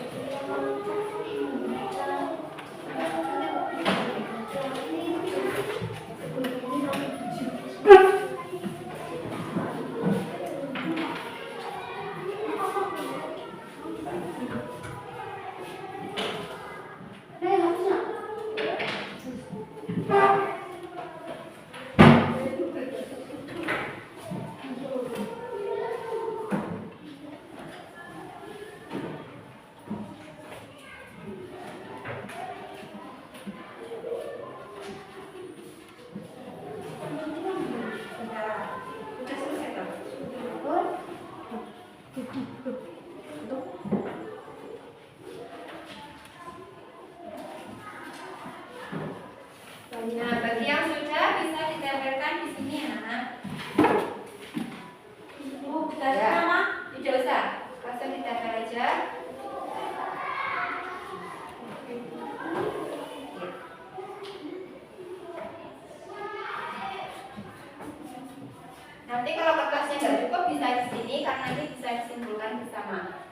Sudah selesai toh? Nah, bagi yang sudah bisa ditempelkan di sini anak-anak. Dari nama tidak usah, langsung ditempel aja. Nanti kalau kertasnya nggak cukup bisa di sini karena nanti bisa disimpulkan bersama.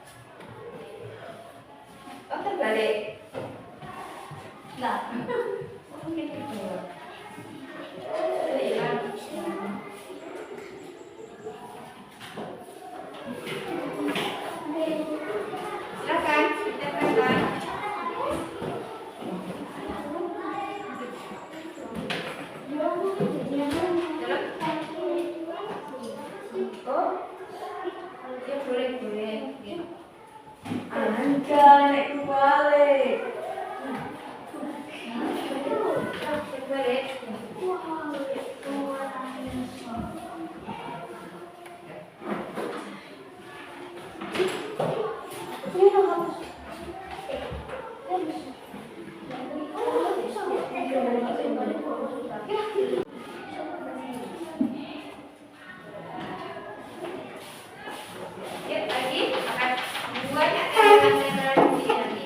Oh, terbalik. Nah. Oke. Hilang. Silakan ditempelkan. Oh, ya boleh. Anda naik balik. Balik. Ya, lagi akan buatnya tempelan di sini nanti.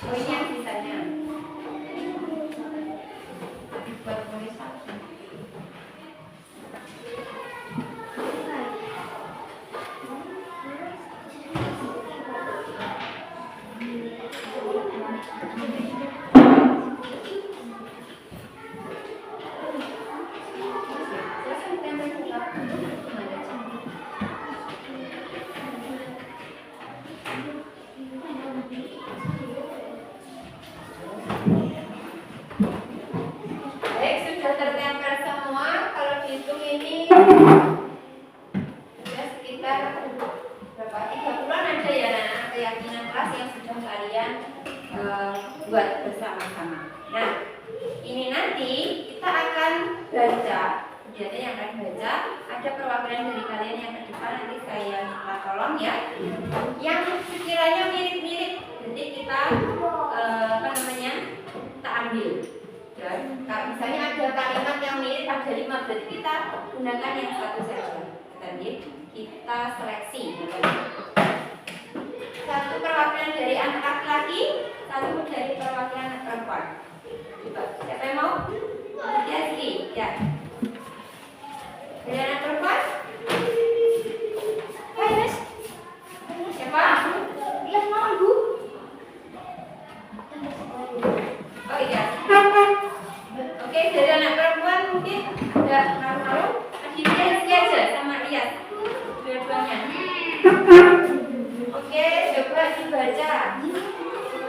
Oh ini yang sisanya. Buat tulis satu. Baik, sudah tertempel semua. Kalau dihitung ini sudah sekitar berapa? 30-an ada ya anak keyakinan kelas yang sudah kalian buat bersama-sama. Nah, ini nanti kita akan baca. Jadi yang akan baca ada perwakilan dari kalian yang ke depan, nanti saya minta tolong ya. Yang sekiranya mirip-mirip, jadi kita kita ambil. Dan kalau misalnya ada kalimat yang mirip ada 5, berarti kita gunakan yang satu saja. Tadi kita seleksi. Satu perwakilan dari anak laki-laki, satu dari perwakilan anak perempuan. Coba, siapa yang mau? Yasri, ya. Dari anak perempuan? Hai, Mas. Siapa? Yang mau Ibu? Oh iya. Oke, dari anak perempuan mungkin ada malu-malu. Aditya isi aja sama Rias. Dua-duanya. Oke, coba dibaca.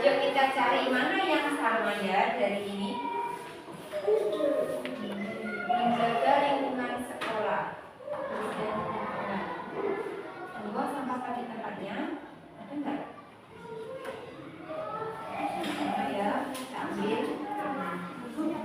Yuk kita cari mana yang sama ya dari ini. Menjaga lingkungan sekolah. Buang sampah pada tempatnya. Ada enggak? Ya, ambil. Sudah?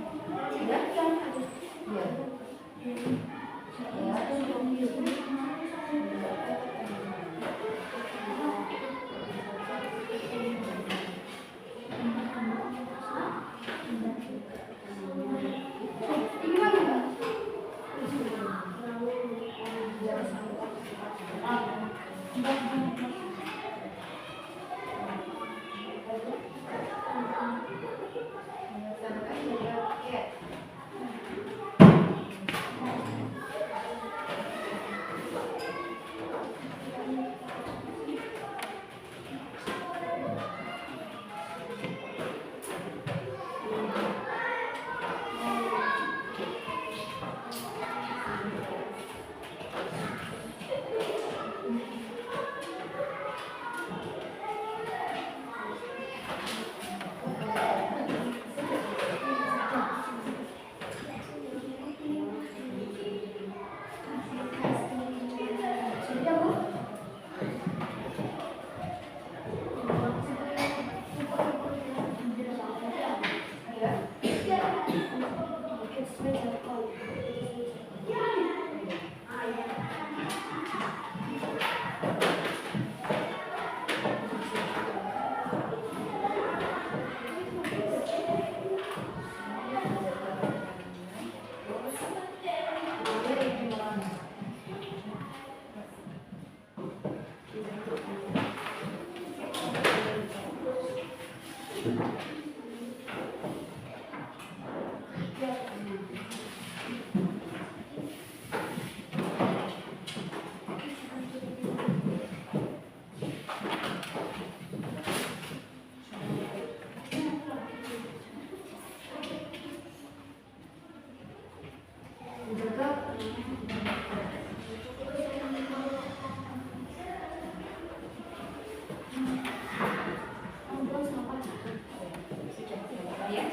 Ya.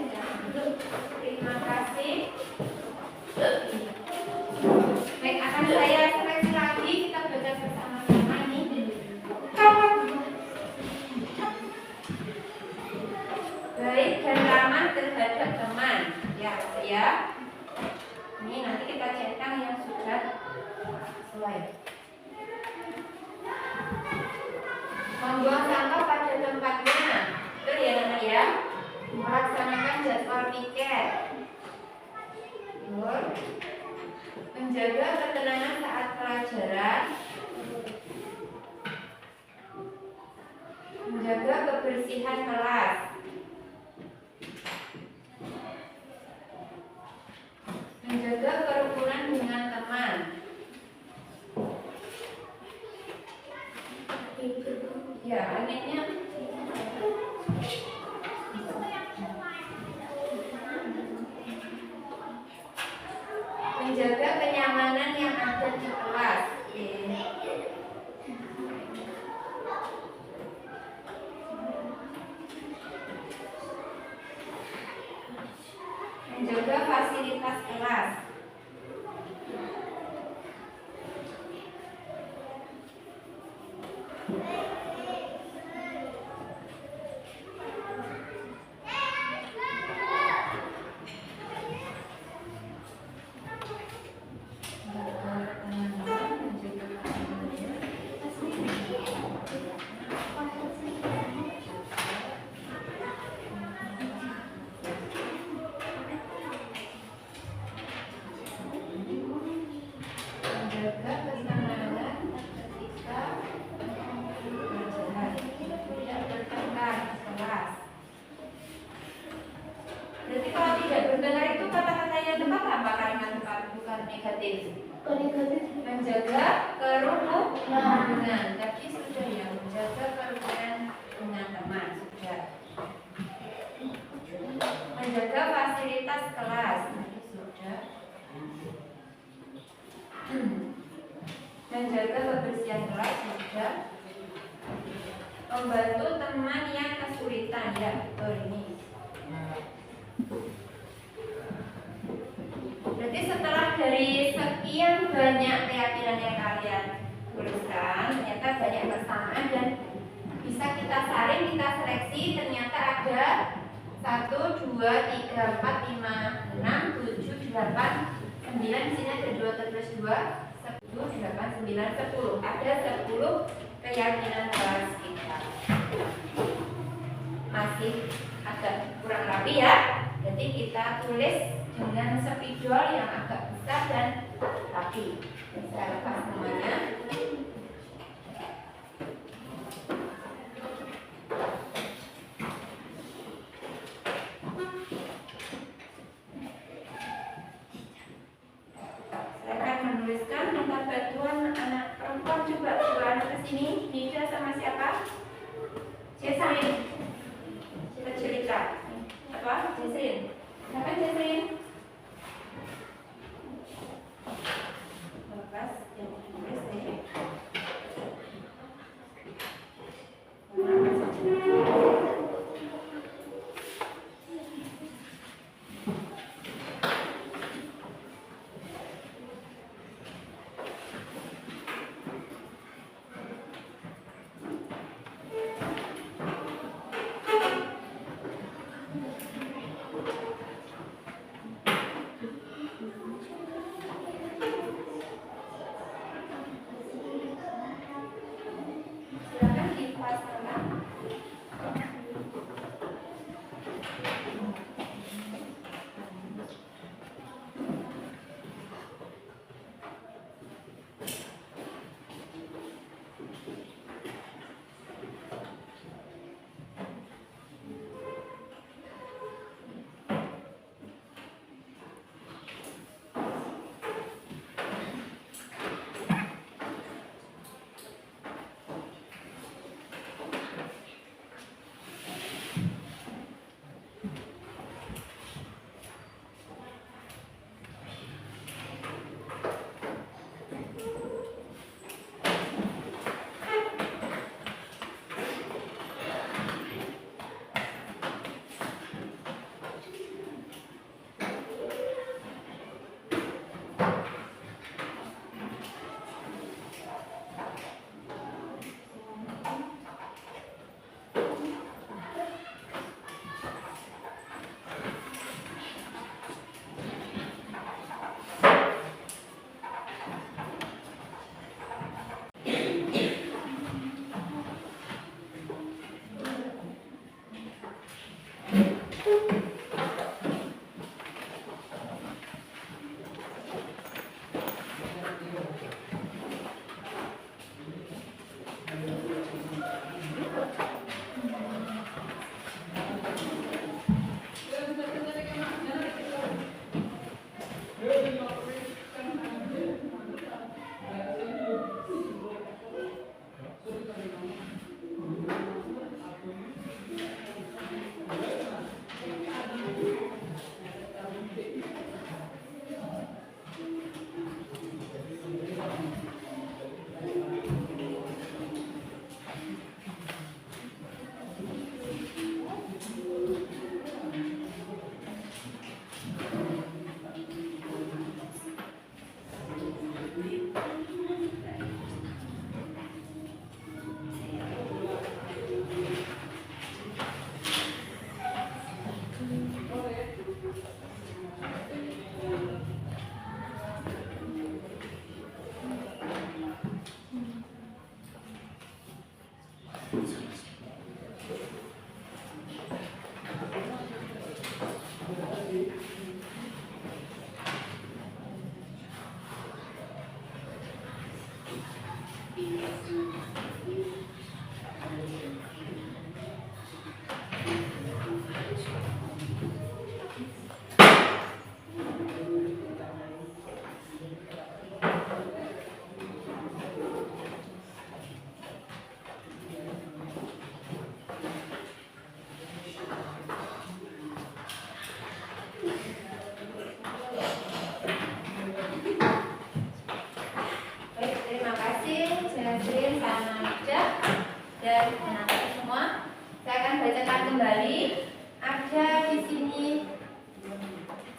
Terima kasih. Baik, akan saya seleksi lagi, kita baca bersama-sama ini. Baik dan ramah terhadap teman. Ya. Ini nanti kita centang yang sudah sesuai. Membuang sampah pada tempatnya. Betul ya anak ya? Melaksanakan jadwal piket. Menjaga ketenangan saat pelajaran. Menjaga kebersihan kelas. menjaga kerukunan dengan teman. Ya, akhirnya menjaga kenyamanan yang ada di kelas. Menjaga fasilitas kelas. Menjaga kenyamanan ketika pelajaran, tidak bertengkar di kelas. Berarti kalau tidak bertengkar itu kata-kata yang tepat apa? Kalimat tepat, bukan negatif. Menjaga kerukunan. Tapi sudah ya, menjaga kerukunan dengan teman sudah. Menjaga fasilitas kelas. Tadi sudah. Menjaga kebersihan kelas sudah. Membantu teman yang kesulitan, ya betul ini. Berarti setelah dari sekian banyak keyakinan yang kalian tuliskan, ternyata banyak kesamaan dan bisa kita saring, kita seleksi. Ternyata ada 1, 2, 3, 4, 5, 6, 7, 8, 9. Di sini ada 2 plus 2, 10, 8, 9, 10. Ada 10 keyakinan kelas kita. Masih agak kurang rapi ya. Jadi kita tulis dengan spidol yang agak besar dan rapi. Saya lepas semuanya. Saya akan menuliskan minta bantuan anak perempuan, coba dua anak ke sini. Nida sama siapa? Jesslyn. Kita cerita. Apa? Jesslyn. Siapa Jesslyn? Lepas yang tulis nih. Baik, terima kasih Jasrin sama Ida dan anak-anak semua. Saya akan bacakan kembali. Ada di sini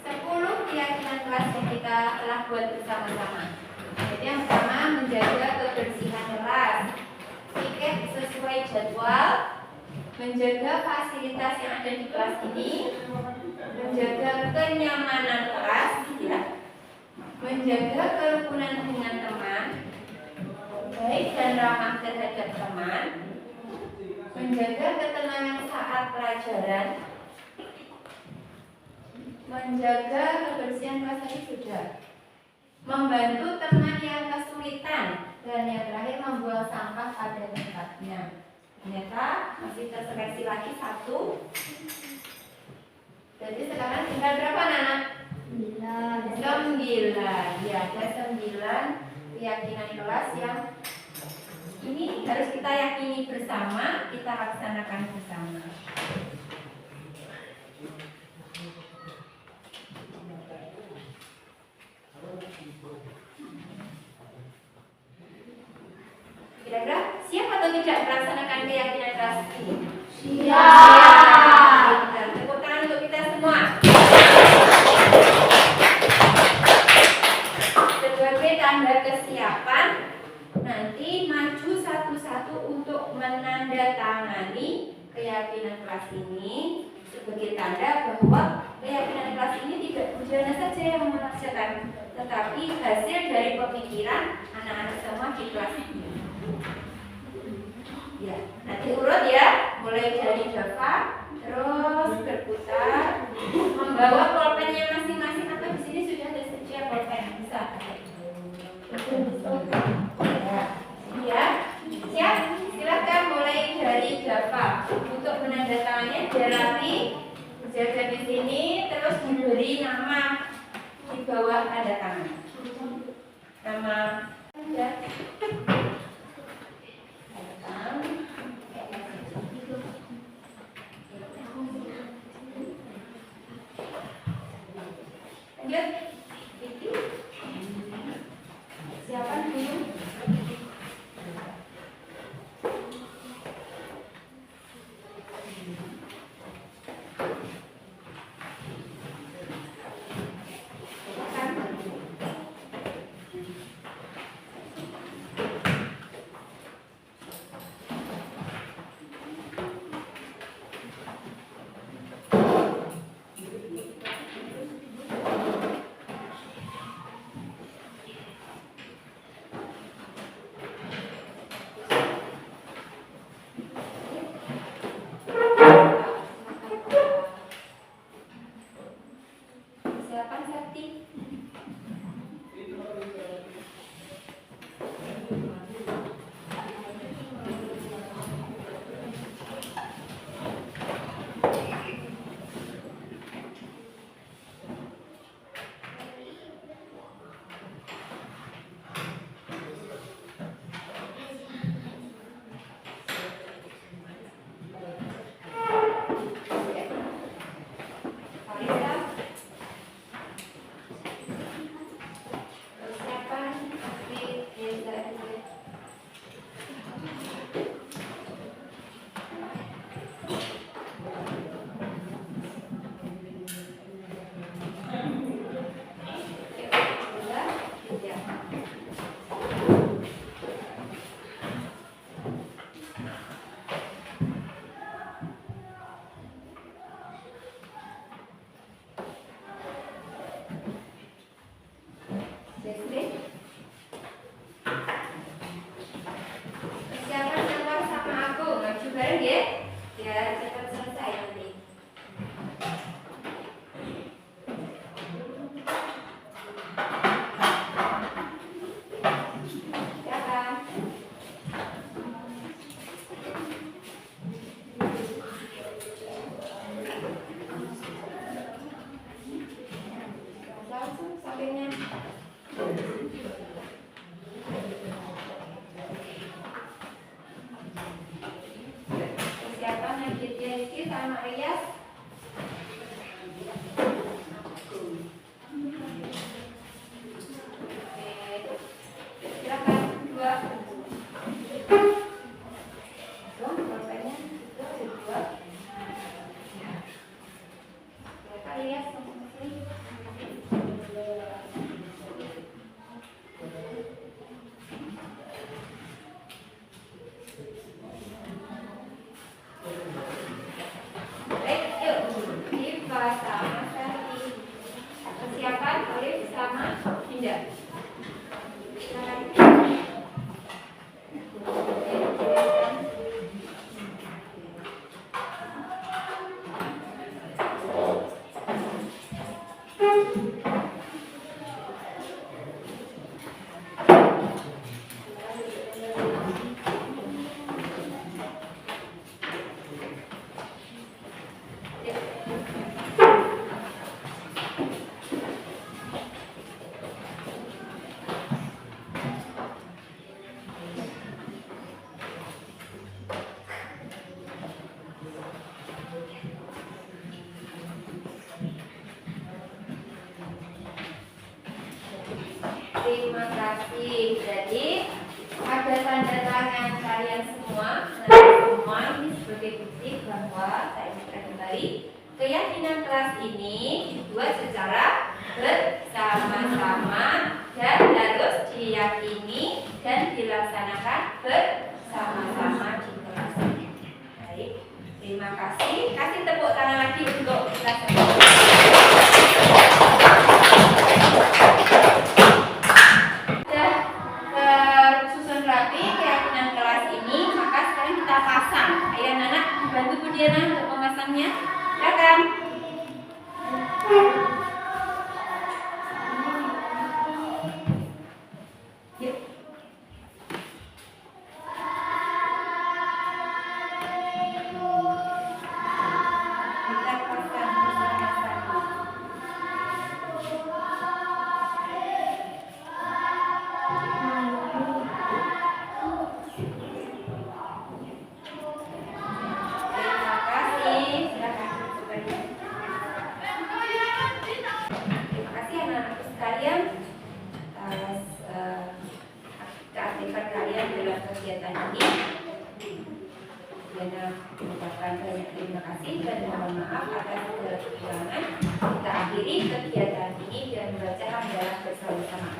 10 keyakinan kelas yang kita telah buat bersama-sama. Jadi yang pertama, menjaga kebersihan kelas, tiket sesuai jadwal, menjaga fasilitas yang ada di kelas ini, menjaga kenyamanan kelas, ya, menjaga kerukunan dengan teman, baik dan ramah terhadap teman, menjaga ketenangan saat pelajaran, menjaga kebersihan kelas tadi sudah, membantu teman yang kesulitan, dan yang terakhir membuang sampah pada tempatnya. Ternyata masih terseleksi lagi 1. Jadi sekarang tinggal berapa anak? 9. Ya, ada 9 keyakinan kelas yang ini harus kita yakini bersama, kita laksanakan bersama. Kira-kira siap atau tidak melaksanakan keyakinan kelas ini? Siap. Tepuk tangan untuk kita semua. Sebagai tanda kesiapan, nanti maju satu-satu untuk menandatangani keyakinan kelas ini sebagai tanda bahwa keyakinan kelas ini tidak Bujana saja yang memaksakan, tetapi hasil dari pemikiran anak-anak semua di kelas ini. Ya, nanti urut ya, mulai dari Java, terus berputar, membawa pulpennya masing-masing atau di sini sudah tersedia pulpen, bisa. Ya, siap. Silakan mulai dari Java. Untuk menandatangannya biar rapi, jaga di sini, terus diberi nama di bawah tanda tangan. Nama ya. Lanjut. Siapa dulu? Rizky sama Rias. Silakan dua. Dong, pulpennya dua. Silakan Rias langsung ke sini. Baik, yuk. Diva sama Sari. Persiapan Olive sama Indah. Silakan. Terima kasih. Jadi ada tanda tangan kalian semua. Nah, semua ini sebagai bukti bahwa saya ingatkan kembali keyakinan kelas ini dibuat secara bersama-sama dan harus diyakini dan dilaksanakan bersama-sama di kelas ini. Baik, terima kasih. Kasih tepuk tangan lagi untuk kita semua. Tersusun rapi keyakinan kelas ini, maka sekarang kita pasang. Ayo anak-anak bantu Bu Diana untuk memasangnya. Silakan. Yuk. Kita pasang bersama-sama. Terima kasih. Silakan. Terima kasih anak-anakku sekalian atas keaktifan kalian dalam kegiatan ini. Diana mengucapkan banyak terima kasih dan mohon maaf atas segala kekurangan. Kita akhiri kegiatan ini dan membaca hamdalah bersama-sama.